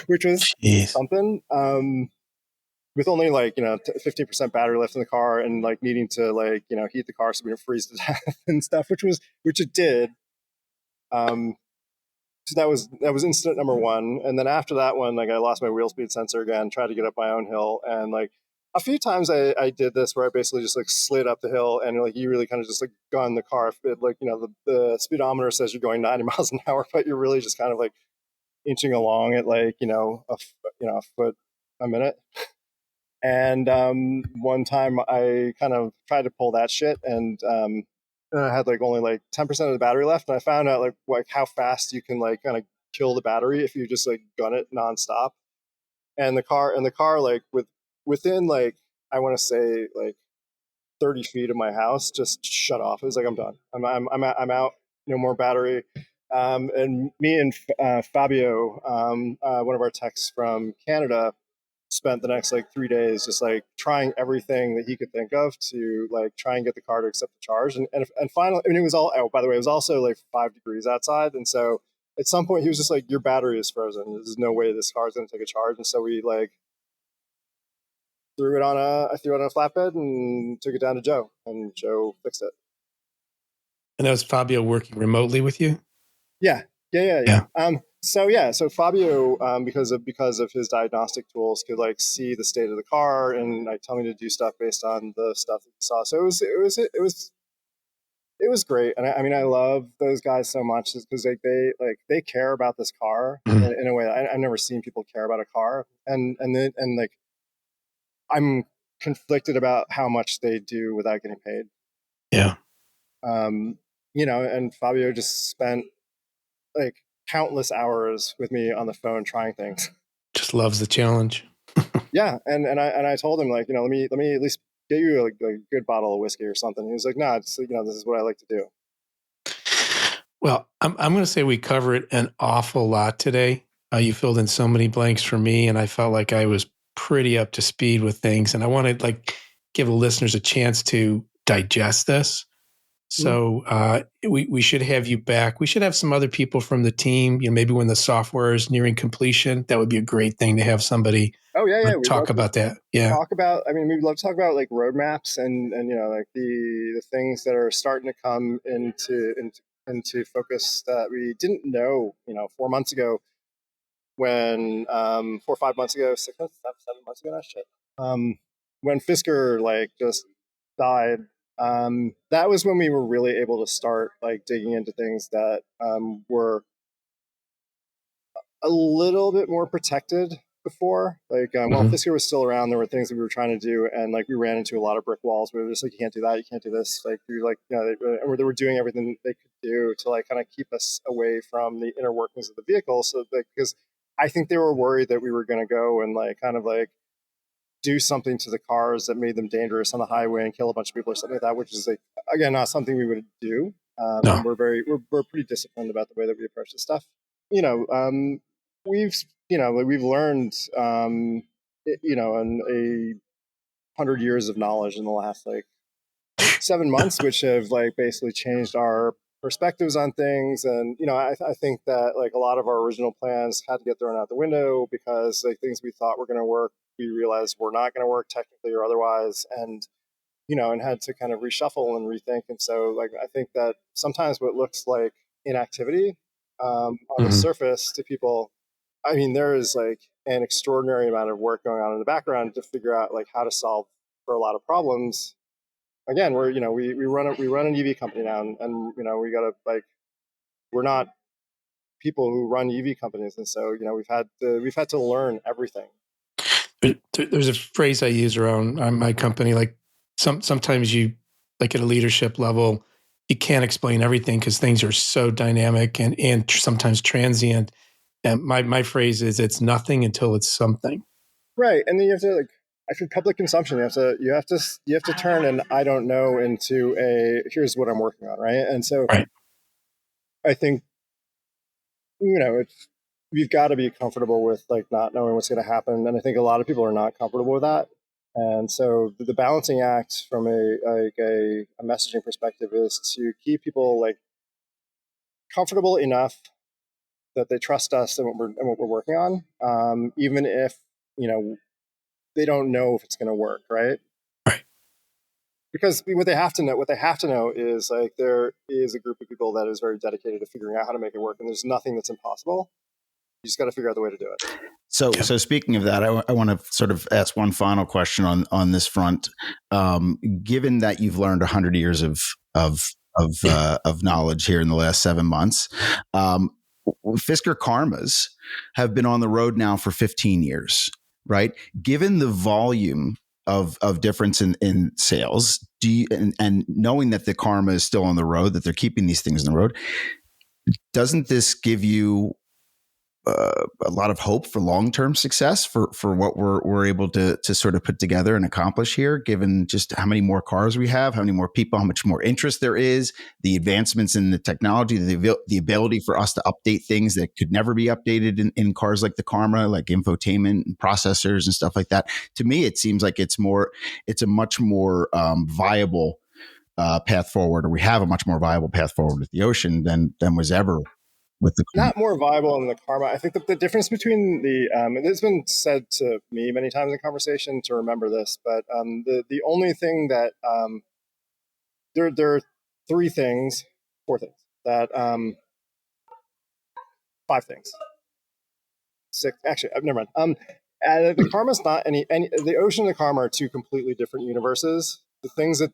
which was something. With only like 15% battery left in the car, and like needing to like heat the car so we didn't freeze to death and stuff, which it did. so that was incident number one. And then after that one, like I lost my wheel speed sensor again, tried to get up my own hill. And like a few times I did this where I basically just like slid up the hill and like you really kind of just like gun the car. It, like, the speedometer says you're going 90 miles an hour, but you're really just kind of like inching along at like, a foot a minute. And one time I kind of tried to pull that shit, and I had like only like 10% of the battery left, and I found out like how fast you can like kind of kill the battery if you just like gun it nonstop. And the car like within like I want to say like 30 feet of my house just shut off. It was like I'm done. I'm out. No more battery. And me and Fabio, one of our techs from Canada, spent the next like 3 days just like trying everything that he could think of to like try and get the car to accept the charge. And finally, I mean, it was all, oh, by the way, it was also like 5 degrees outside. And so at some point he was just like, your battery is frozen. There's no way this car is going to take a charge. And so we like I threw it on a flatbed and took it down to Joe, and Joe fixed it. And that was Fabio working remotely with you? Yeah. So Fabio, because of his diagnostic tools, could like see the state of the car and like tell me to do stuff based on the stuff that he saw. So it was great. And I mean, I love those guys so much because they care about this car in a way that I've never seen people care about a car. And like I'm conflicted about how much they do without getting paid. Yeah. And Fabio just spent like countless hours with me on the phone trying things. Just loves the challenge. Yeah, and I told him like, let me at least get you a good bottle of whiskey or something. He was like, no, it's this is what I like to do. Well, I'm going to say we covered an awful lot today. You filled in so many blanks for me, and I felt like I was pretty up to speed with things. And I want to like give the listeners a chance to digest this. So we should have you back. We should have some other people from the team. Maybe when the software is nearing completion, that would be a great thing to have somebody. Oh yeah. Talk about that. Yeah. We'd love to talk about like roadmaps and like the things that are starting to come into focus that we didn't know 4 months ago when 4 or 5 months ago, 6 months, 7 months ago, shit. When Fisker like just died, that was when we were really able to start like digging into things that were a little bit more protected before. Like while Fisker was still around, there were things that we were trying to do, and like we ran into a lot of brick walls. We were just like, you can't do that, you can't do this. Like we were like, they were doing everything they could do to like kind of keep us away from the inner workings of the vehicle. So like, because I think they were worried that we were going to go and like kind of like do something to the cars that made them dangerous on the highway and kill a bunch of people or something like that, which is like, again, not something we would do. No. And we're pretty disciplined about the way that we approach this stuff. We've learned, in 100 years of knowledge in the last like 7 months, which have like basically changed our perspectives on things. And I think that like a lot of our original plans had to get thrown out the window because like things we thought were going to work, we realized were not going to work technically or otherwise, and had to kind of reshuffle and rethink. And so like I think that sometimes what looks like inactivity on the surface to people, I mean, there is like an extraordinary amount of work going on in the background to figure out like how to solve for a lot of problems. Again, we run an EV company now, and we gotta like, we're not people who run EV companies, and so we've had to learn everything. There's a phrase I use around my company, like sometimes you, like at a leadership level, you can't explain everything because things are so dynamic and sometimes transient. And my phrase is, it's nothing until it's something. Right, and then you have to like, after public consumption, you have to turn an I don't know into a here's what I'm working on, right? And so, right. I think we've got to be comfortable with like not knowing what's going to happen, and I think a lot of people are not comfortable with that. And so the balancing act from a messaging perspective is to keep people like comfortable enough that they trust us and what we're working on, even if they don't know if it's going to work, right? Right. because what they have to know is like there is a group of people that is very dedicated to figuring out how to make it work, and there's nothing that's impossible. You just got to figure out the way to do it. So speaking of that, I want to sort of ask one final question on this front. Given that you've learned 100 years of knowledge here in the last 7 months, Fisker Karmas have been on the road now for 15 years, right? Given the volume of difference in sales, and knowing that the Karma is still on the road, that they're keeping these things on the road, doesn't this give you a lot of hope for long-term success for what we're able to sort of put together and accomplish here, given just how many more cars we have, how many more people, how much more interest there is, the advancements in the technology, the ability for us to update things that could never be updated in cars like the Karma, like infotainment and processors and stuff like that. To me, it seems like it's a much more viable path forward, or we have a much more viable path forward with the Ocean than was ever with the not more viable than the Karma. I think that the difference between and it's been said to me many times in conversation to remember this, but the only thing that there are four things that five things, six actually, never mind. The Karma's not any the Ocean and the Karma are two completely different universes. The things that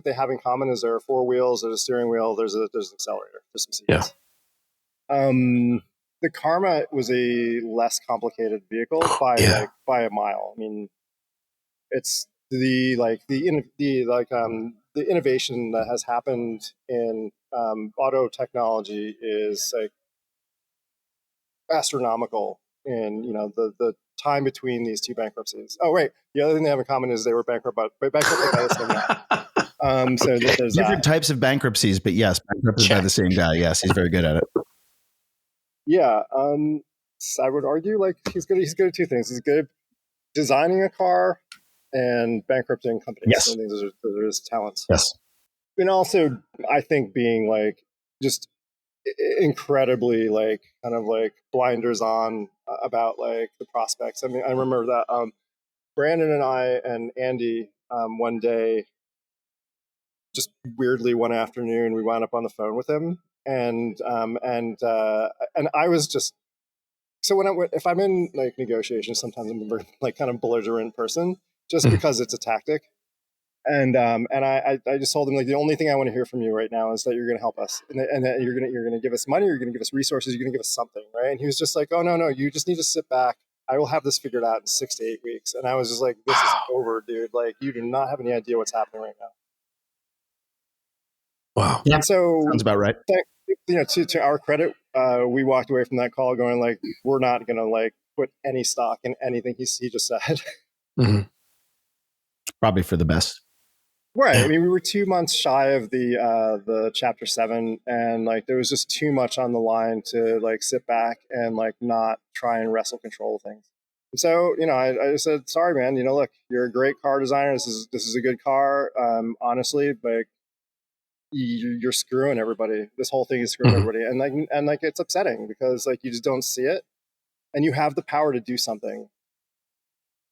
they have in common is there are four wheels, there's a steering wheel, there's an accelerator, there's some seats. Yeah. The Karma was a less complicated vehicle by a mile. I mean, it's the innovation that has happened in auto technology is like astronomical in the time between these two bankruptcies. Oh wait, the other thing they have in common is they were bankrupted by the same guy. So there's different types of bankruptcies, but yes, bankrupted by the same guy. Yes, he's very good at it. Yeah, I would argue like he's good at two things. He's good at designing a car and bankrupting companies. Yes. I think those are his talents. Yes. And also, I think being like just incredibly like kind of like blinders on about like the prospects. I mean, I remember that Brandon and I and Andy one day, just weirdly one afternoon, we wound up on the phone with him, and I was just. So if I'm in like negotiations, sometimes I'm a very like kind of belligerent person, just because it's a tactic. And I just told him like the only thing I want to hear from you right now is that you're going to help us, and that you're going to give us money, you're going to give us resources, you're going to give us something, right? And he was just like, oh no, you just need to sit back. I will have this figured out in 6 to 8 weeks. And I was just like, this is over, dude. Like you do not have any idea what's happening right now. Wow. Yeah. And so Sounds about right. To our credit, we walked away from that call going like, we're not going to like put any stock in anything he just said. Mm-hmm. Probably for the best. Right. Yeah. I mean, we were 2 months shy of the Chapter 7, and like there was just too much on the line to like sit back and like not try and wrestle control of things. And so, I just said, sorry, man, look, you're a great car designer. This is a good car. Honestly, like you're screwing everybody. This whole thing is screwing everybody. And like it's upsetting because like you just don't see it, and you have the power to do something,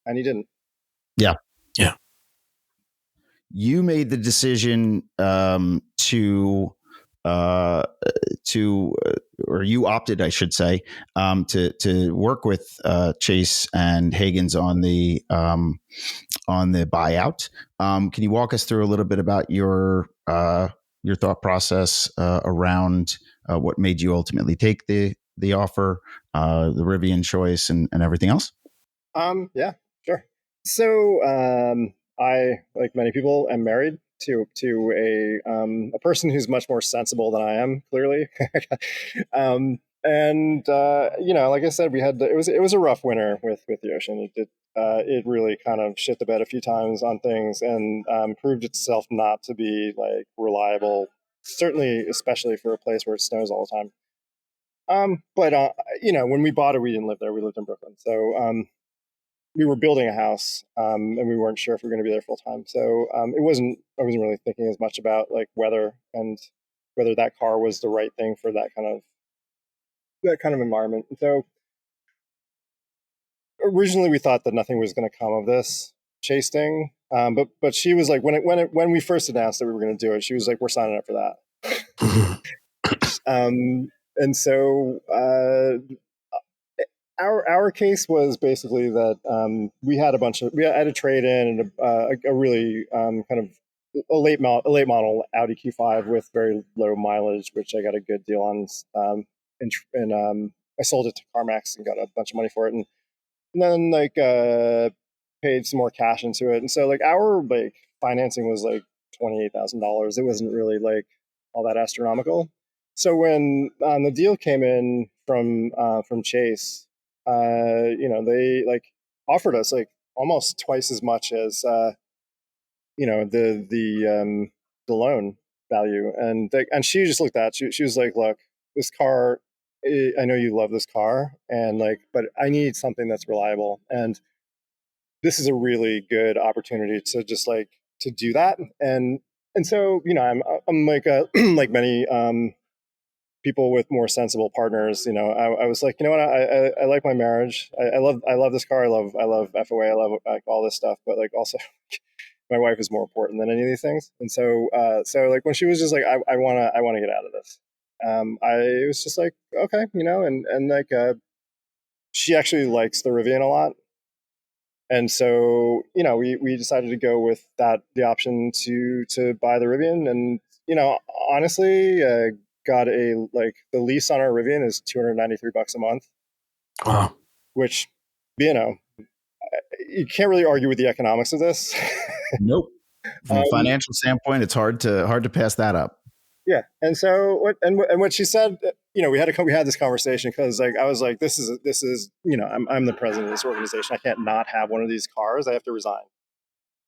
and you didn't. Yeah. Yeah. You made the decision or you opted, I should say, to work with Chase and Hagens on the buyout. Can you walk us through a little bit about your thought process around what made you ultimately take the offer, the Rivian choice, and everything else? Yeah, sure. So I, like many people, am married to a person who's much more sensible than I am, clearly. Like I said, it was a rough winter with the Ocean. It really kind of shit the bed a few times on things, and proved itself not to be like reliable. Certainly, especially for a place where it snows all the time. When we bought it, we didn't live there. We lived in Brooklyn, so. We were building a house, and we weren't sure if we were going to be there full time. So I wasn't really thinking as much about like weather and whether that car was the right thing for that kind of environment. And so originally we thought that nothing was going to come of this, Chase thing. But she was like, when we first announced that we were going to do it, she was like, we're signing up for that. And so our case was basically that we had a trade in and a really kind of a late model Audi Q5 with very low mileage, which I got a good deal on. And I sold it to CarMax and got a bunch of money for it, and then like paid some more cash into it. And so like our like financing was like $28,000. It wasn't really like all that astronomical. So when the deal came in from Chase, they like offered us like almost twice as much as the loan value, and she just looked at she was like, look, this car, I know you love this car, and like, but I need something that's reliable, and this is a really good opportunity to just like to do that. And so I'm like like many people with more sensible partners, I was like, you know what, I like my marriage. I love this car. I love FOA. I love like all this stuff, but like also my wife is more important than any of these things. And so like when she was just like, I want to get out of this. I was just like, okay, and like she actually likes the Rivian a lot. And so, we decided to go with the option to buy the Rivian. And, honestly, got the lease on our Rivian is $293 a month. Wow. Which, you can't really argue with the economics of this. Nope. From a financial standpoint, it's hard to pass that up. Yeah. And so what she said, we had this conversation because like, I was like, this is, I'm the president of this organization. I can't not have one of these cars. I have to resign.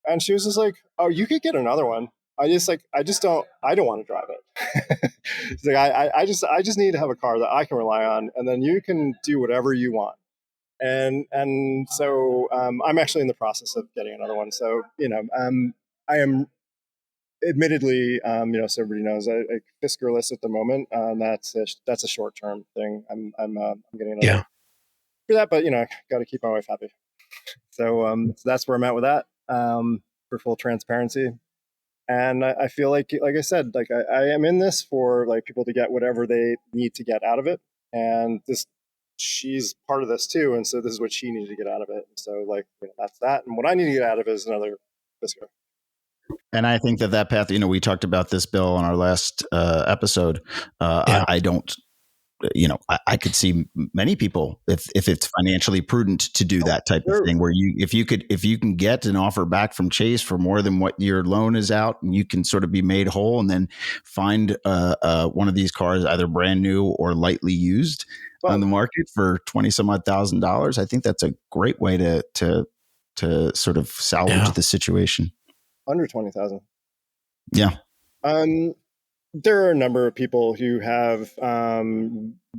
And she was just like, oh, you could get another one. I don't want to drive it. It's like, I just need to have a car that I can rely on, and then you can do whatever you want. And so I'm actually in the process of getting another one. So, I am admittedly, so everybody knows, I Fiskerless at the moment. That's a short-term thing. I'm getting another for that, but got to keep my wife happy. So that's where I'm at with that. For full transparency, and I feel like I said, like I am in this for like people to get whatever they need to get out of it, and she's part of this too, and so this is what she needed to get out of it. So like that's that, and what I need to get out of it is another Fisker. And I think that path, we talked about this, Bill, on our last episode. I don't, I could see many people if it's financially prudent to do that type of thing, where if you can get an offer back from Chase for more than what your loan is out, and you can sort of be made whole, and then find one of these cars either brand new or lightly used on the market for $20 some odd thousand. I think that's a great way to sort of salvage the situation. Under 20,000. Yeah. There are a number of people who have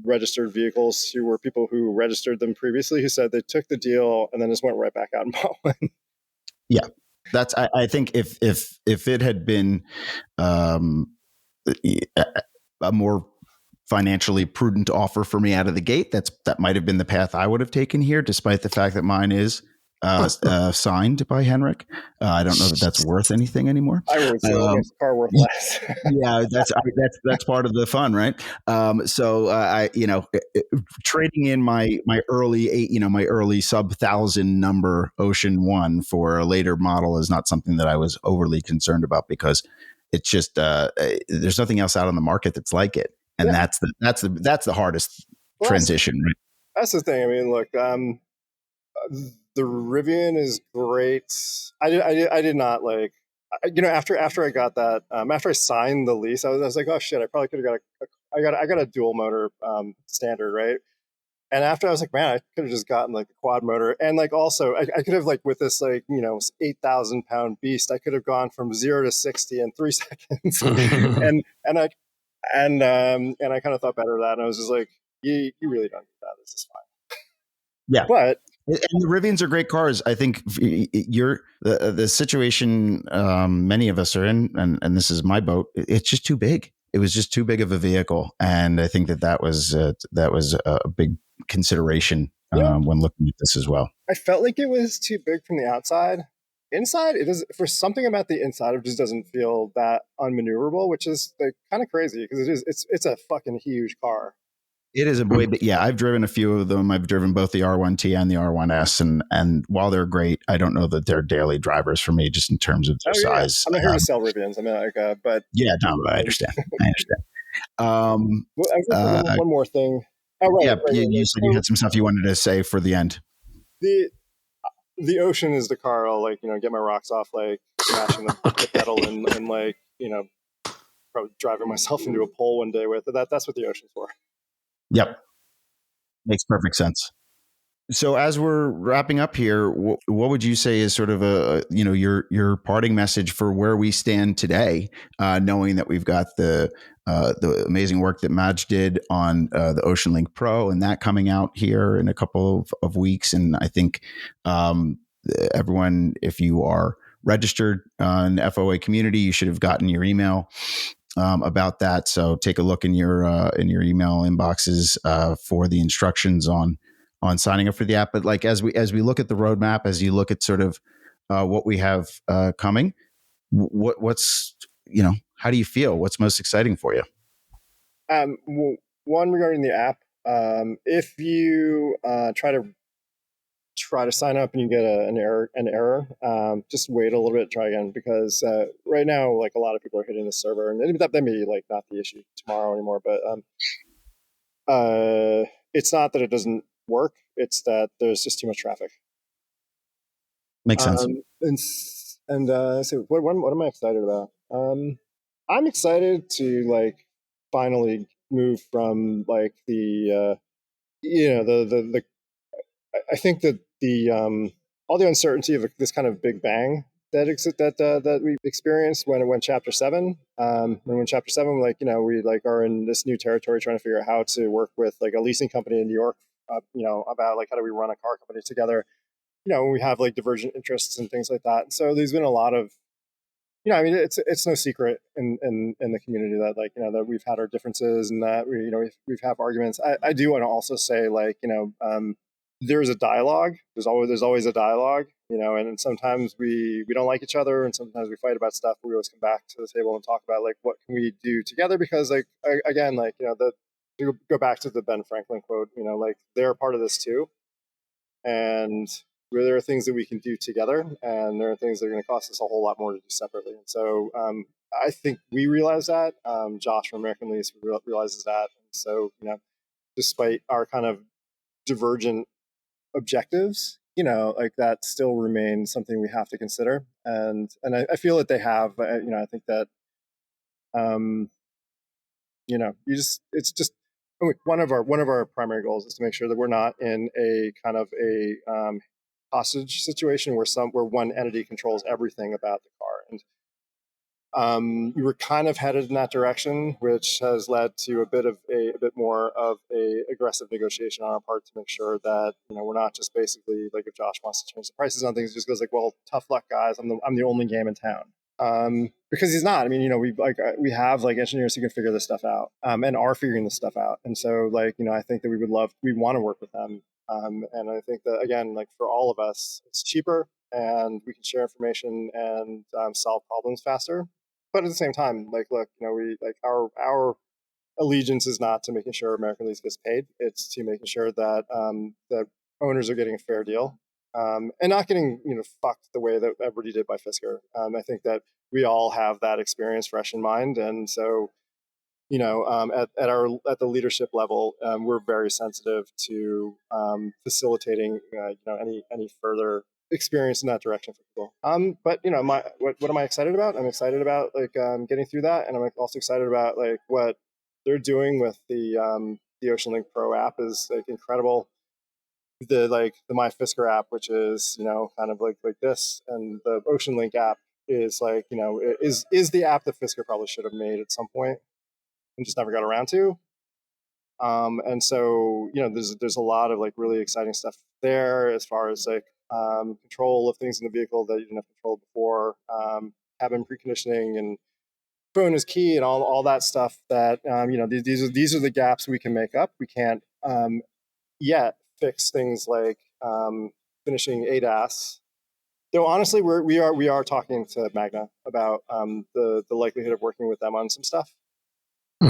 registered vehicles who were people who registered them previously, who said they took the deal and then just went right back out and bought one. Yeah. That's, I think if it had been a more financially prudent offer for me out of the gate, that might have been the path I would have taken here, despite the fact that mine is signed by Henrik. I don't know that that's worth anything anymore. I would say the car worth less. Yeah, that's part of the fun, right? So I, trading in my early sub 1,000 number Ocean One for a later model is not something that I was overly concerned about, because it's just there's nothing else out on the market that's like it, and that's the hardest transition. Right? That's the thing. I mean, look. The Rivian is great. I did not like, after I got that, after I signed the lease, I was like, oh shit, I probably could have I got a dual motor standard, right? And after I was like, man, I could have just gotten like a quad motor, and like also I could have like with this 8,000 pound beast, I could have gone from 0 to 60 in 3 seconds, and I kind of thought better of that, and I was just like, you really don't need that. This is fine. Yeah, but. And the Rivians are great cars. I think the situation many of us are in, and this is my boat. It's just too big. It was just too big of a vehicle, and I think that was a big consideration when looking at this as well. I felt like it was too big from the outside, inside, it is, for something about the inside, it just doesn't feel that unmaneuverable, which is like kind of crazy because it's a fucking huge car. It is a way, but yeah, I've driven a few of them. I've driven both the R1T and the R1S, and while they're great, I don't know that they're daily drivers for me, just in terms of their size. I'm not here to sell Rivians. I mean, like, but yeah, no, I understand. I understand. well, I was one more thing. Oh, right, Yeah, right, right, you right. said you had some stuff you wanted to say for the end. The ocean is the car. I'll like get my rocks off, like smashing the pedal and like probably driving myself into a pole one day with it. That's what the ocean's for. Yep, makes perfect sense. So as we're wrapping up here, what would you say is sort of your parting message for where we stand today, knowing that we've got the amazing work that Madge did on the Ocean Link Pro and that coming out here in a couple of weeks, and I think everyone, if you are registered in the FOA community, you should have gotten your email about that. So take a look in your email inboxes for the instructions on signing up for the app. But like as we look at the roadmap, as you look at sort of what we have coming, what's how do you feel? What's most exciting for you? Well, one, regarding the app, if you try to sign up and you get an error, just wait a little bit, try again, because right now, like, a lot of people are hitting the server, and that may be like not the issue tomorrow anymore, but it's not that it doesn't work, it's that there's just too much traffic. Makes sense. So what am I excited about? I'm excited to like finally move from like the I think that the all the uncertainty of this kind of big bang that we experienced when Chapter 7, when Chapter 7, like we like are in this new territory trying to figure out how to work with like a leasing company in New York, about like how do we run a car company together. We have like divergent interests and things like that. And so there's been a lot of, I mean, it's no secret in the community that like that we've had our differences and that we've had arguments. I do want to also say like there's a dialogue. There's always a dialogue, and sometimes we don't like each other, and sometimes we fight about stuff. But we always come back to the table and talk about like what can we do together, because like again, like to go back to the Ben Franklin quote, like they're part of this too, and there are things that we can do together, and there are things that are going to cost us a whole lot more to do separately. And so I think we realize that. Josh from American Lease realizes that. And so despite our kind of divergent objectives, like that still remains something we have to consider, and I feel that they have. I think that it's just one of our primary goals is to make sure that we're not in a kind of a hostage situation where one entity controls everything about the car. And we were kind of headed in that direction, which has led to a bit more of a aggressive negotiation on our part to make sure that we're not just basically like, if Josh wants to change the prices on things, it just goes like, well, tough luck, guys. I'm the only game in town. Because he's not. I mean, we have like engineers who can figure this stuff out, and are figuring this stuff out. And so like I think that we want to work with them. And I think that, again, like for all of us, it's cheaper and we can share information and solve problems faster. But at the same time, like, look, we like our allegiance is not to making sure American Lease gets paid. It's to making sure that that owners are getting a fair deal, and not getting fucked the way that everybody did by Fisker. I think that we all have that experience fresh in mind, and so at the leadership level, we're very sensitive to facilitating any further experience in that direction for people. But what am I excited about? I'm excited about like getting through that, and I'm also excited about like what they're doing with the Ocean Link Pro app is like incredible. The My Fisker app, which is kind of like this, and the Ocean Link app is like is the app that Fisker probably should have made at some point and just never got around to. And so, there's a lot of like really exciting stuff there as far as like control of things in the vehicle that you didn't have control before, cabin preconditioning and phone is key and all that stuff that, these are the gaps we can make up. We can't yet fix things like finishing ADAS Though honestly, we are talking to Magna about the likelihood of working with them on some stuff.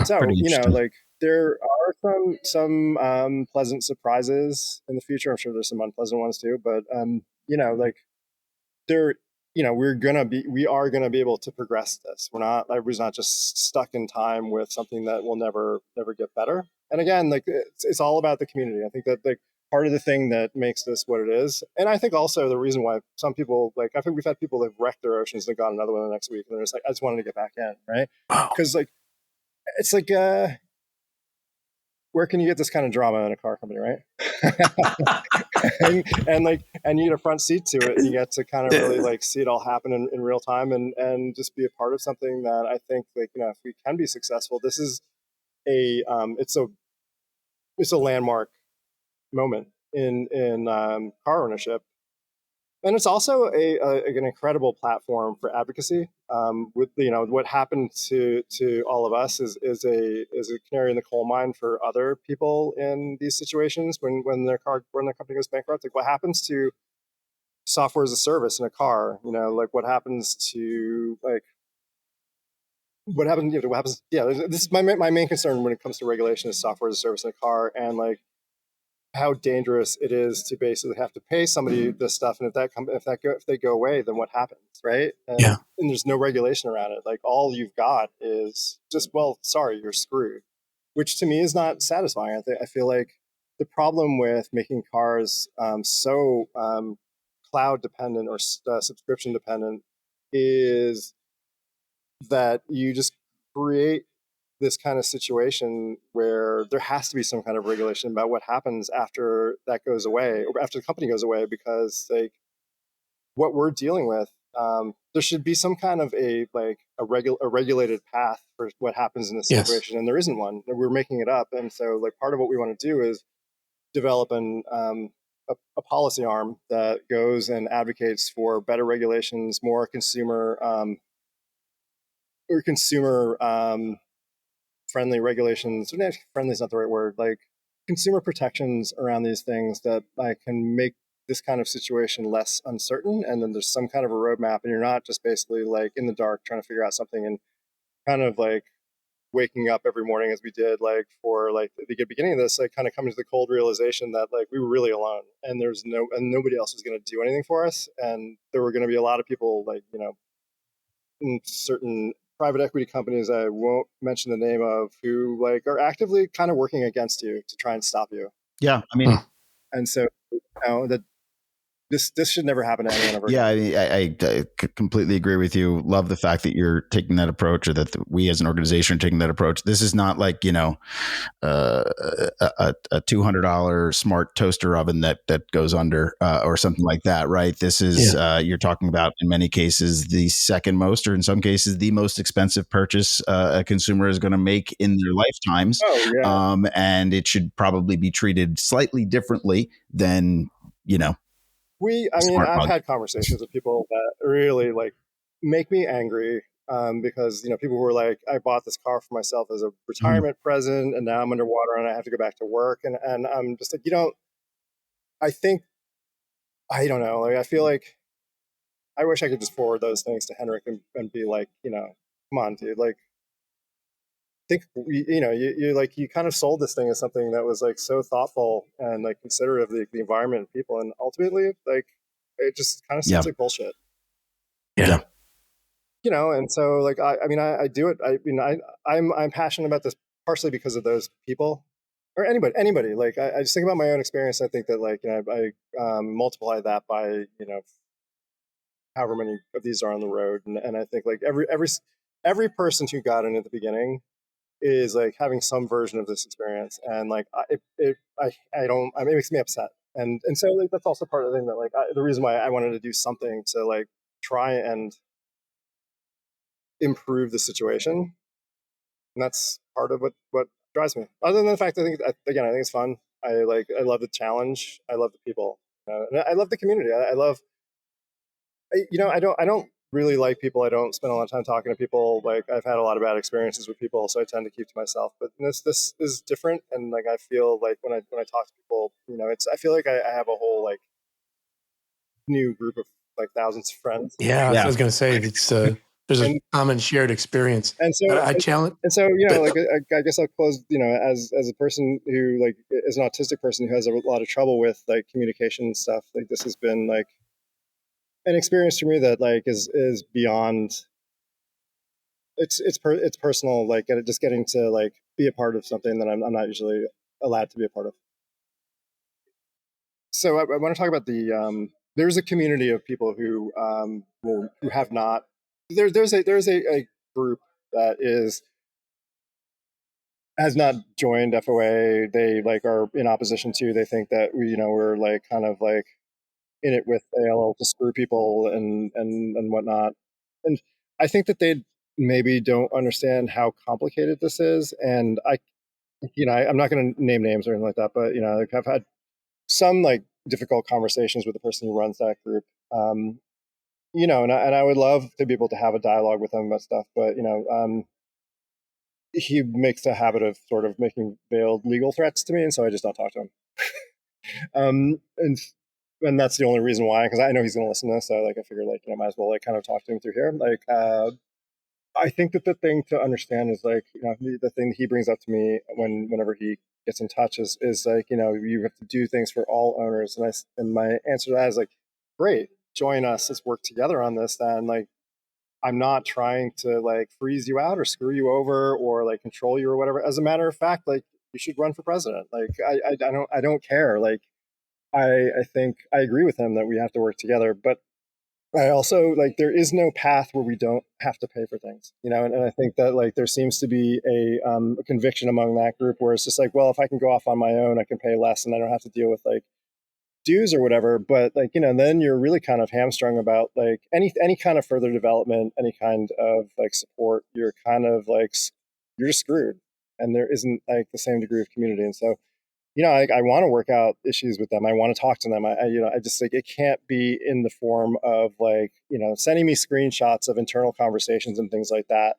So, Pretty interesting. like there are some pleasant surprises in the future. I'm sure there's some unpleasant ones too, but like there, we are gonna be able to progress this. Everybody's not just stuck in time with something that will never get better. And again, like it's all about the community. I think that like part of the thing that makes this what it is, and I think also the reason why some people like I think we've had people that have wrecked their oceans and got another one the next week, and they're just like, I just wanted to get back in, right? Wow. Because like it's like where can you get this kind of drama in a car company, right? and you get a front seat to it, and you get to kind of really like see it all happen in real time, and just be a part of something that I think like if we can be successful, this is a it's a landmark moment in car ownership. And it's also an incredible platform for advocacy. With what happened to all of us is a canary in the coal mine for other people in these situations when their company goes bankrupt. Like what happens to software as a service in a car? Like what happens to like what happens? What happens? Yeah, this is my main concern when it comes to regulation is software as a service in a car, and like how dangerous it is to basically have to pay somebody this stuff, and if they go away, then what happens, right? Yeah. And there's no regulation around it. Like all you've got is just, well, sorry, you're screwed, which to me is not satisfying. I feel like the problem with making cars so cloud dependent or subscription dependent is that you just create this kind of situation where there has to be some kind of regulation about what happens after that goes away or after the company goes away, because like what we're dealing with, there should be some kind of a regulated path for what happens in this Yes. situation, and there isn't one. We're making it up, and so like part of what we want to do is develop a policy arm that goes and advocates for better regulations, more consumer friendly regulations. Friendly is not the right word. Like consumer protections around these things that can make this kind of situation less uncertain. And then there's some kind of a roadmap, and you're not just basically like in the dark trying to figure out something and kind of like waking up every morning as we did like for like the beginning of this, like kind of coming to the cold realization that like we were really alone, and nobody else was going to do anything for us, and there were going to be a lot of people like in certain private equity companies I won't mention the name of, who like are actively kind of working against you to try and stop you. Yeah, I mean, And so that this should never happen to anyone ever. yeah, I completely agree with you. Love the fact that you're taking that approach, or that we as an organization are taking that approach. This is not like a $200 smart toaster oven that goes under or something like that, right? This is you're talking about in many cases the second most, or in some cases the most expensive purchase a consumer is going to make in their lifetimes. Oh yeah. And it should probably be treated slightly differently than I've had conversations with people that really like make me angry, because people were like, I bought this car for myself as a retirement present, and now I'm underwater and I have to go back to work, and I'm just like, I don't know, like I feel like I wish I could just forward those things to Henrik and be like, come on, dude, like think you kind of sold this thing as something that was like so thoughtful and like considerate of the environment and people, and ultimately like it just kind of seems like bullshit. Yeah. And so like I do it. I'm passionate about this partially because of those people, or anybody. Like I just think about my own experience. I think that like I multiply that by however many of these are on the road, and I think like every person who got in at the beginning is like having some version of this experience, and like it makes me upset, and so like that's also part of the thing that like the reason why I wanted to do something to like try and improve the situation, and that's part of what drives me. Other than the fact, I think it's fun. I love the challenge. I love the people, and I love the community. I love I don't really like people. I don't spend a lot of time talking to people. Like I've had a lot of bad experiences with people, so I tend to keep to myself. But this is different, and like I feel like when I talk to people, I feel like I have a whole like new group of like thousands of friends. Yeah, I was going to say it's there's a common shared experience. And so I challenge. And so, you know, like I guess I'll close. You know, as a person who like is an autistic person who has a lot of trouble with like communication and stuff. Like this has been like an experience for me that like is beyond. It's personal. Like just getting to like be a part of something that I'm not usually allowed to be a part of. So I want to talk about there's a community of people who have not. There's a group that has not joined FOA. They like are in opposition to. They think that we're like kind of like in it with ALL to screw people and whatnot. And I think that they maybe don't understand how complicated this is. And I'm not going to name names or anything like that, but like I've had some like difficult conversations with the person who runs that group. And I would love to be able to have a dialogue with him about stuff, but he makes a habit of sort of making veiled legal threats to me, and so I just don't talk to him. And that's the only reason why, because I know he's going to listen to this. So like I figured like might as well like kind of talk to him through here. Like I think that the thing to understand is like the thing that he brings up to me whenever he gets in touch is like you have to do things for all owners, and my answer to that is like, great, join us, let's work together on this. Then like I'm not trying to like freeze you out or screw you over or like control you or whatever. As a matter of fact, like you should run for president. Like I don't care. Like I think I agree with him that we have to work together, but I also like there is no path where we don't have to pay for things, and I think that like there seems to be a conviction among that group where it's just like, well, if I can go off on my own, I can pay less and I don't have to deal with like dues or whatever. But like then you're really kind of hamstrung about like any kind of further development, any kind of like support. You're kind of like you're just screwed, and there isn't like the same degree of community. And so I want to work out issues with them. I want to talk to them. I just like, it can't be in the form of like, sending me screenshots of internal conversations and things like that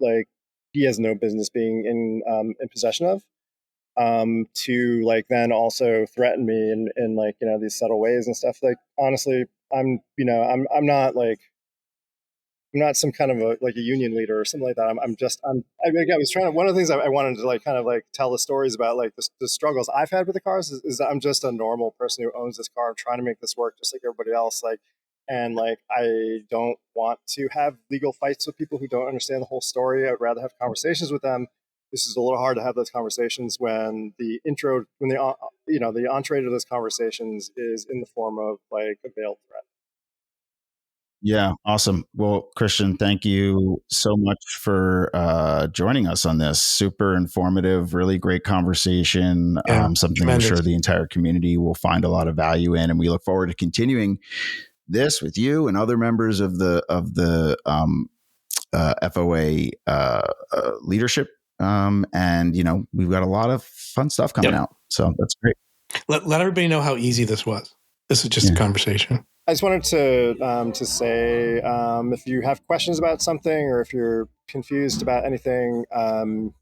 like he has no business being in possession of, to like then also threaten me in like, these subtle ways and stuff. Like, honestly, I'm not like, I'm not some kind of a union leader or something like that. I was trying to, one of the things I wanted to like kind of like tell the stories about like the struggles I've had with the cars is that I'm just a normal person who owns this car. I'm trying to make this work just like everybody else. Like, and like, I don't want to have legal fights with people who don't understand the whole story. I'd rather have conversations with them. This is a little hard to have those conversations when the entree to those conversations is in the form of like a veiled threat. Yeah, awesome. Well, Cristian, thank you so much for joining us on this. Super informative, really great conversation. Something tremendous. I'm sure the entire community will find a lot of value in, and we look forward to continuing this with you and other members of the FOA leadership. And we've got a lot of fun stuff coming out, so that's great. Let everybody know how easy this was. This is just a conversation. I just wanted to say, if you have questions about something or if you're confused about anything, and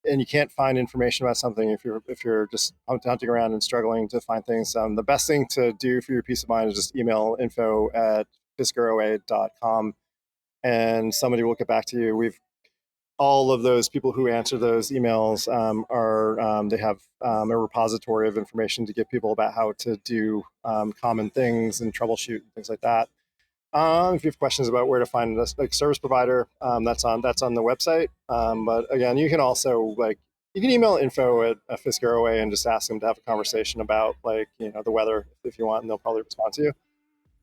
you can't find information about something, if you're just hunting around and struggling to find things, the best thing to do for your peace of mind is just email info@fiskeroa.com, and somebody will get back to you. All of those people who answer those emails they have a repository of information to give people about how to do common things and troubleshoot and things like that. If you have questions about where to find a service provider, that's on the website. But again, you can also you can email info@Fisker OA and just ask them to have a conversation about the weather if you want, and they'll probably respond to you.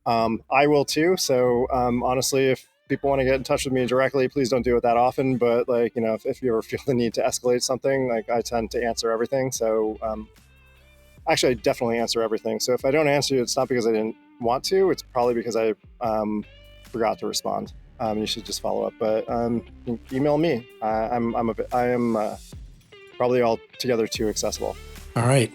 I will too. So honestly, if people want to get in touch with me directly, please don't do it that often. But if you ever feel the need to escalate something, I tend to answer everything. So actually, I definitely answer everything. So if I don't answer you, it's not because I didn't want to. It's probably because I forgot to respond. You should just follow up. But email me. I am probably altogether too accessible. All right.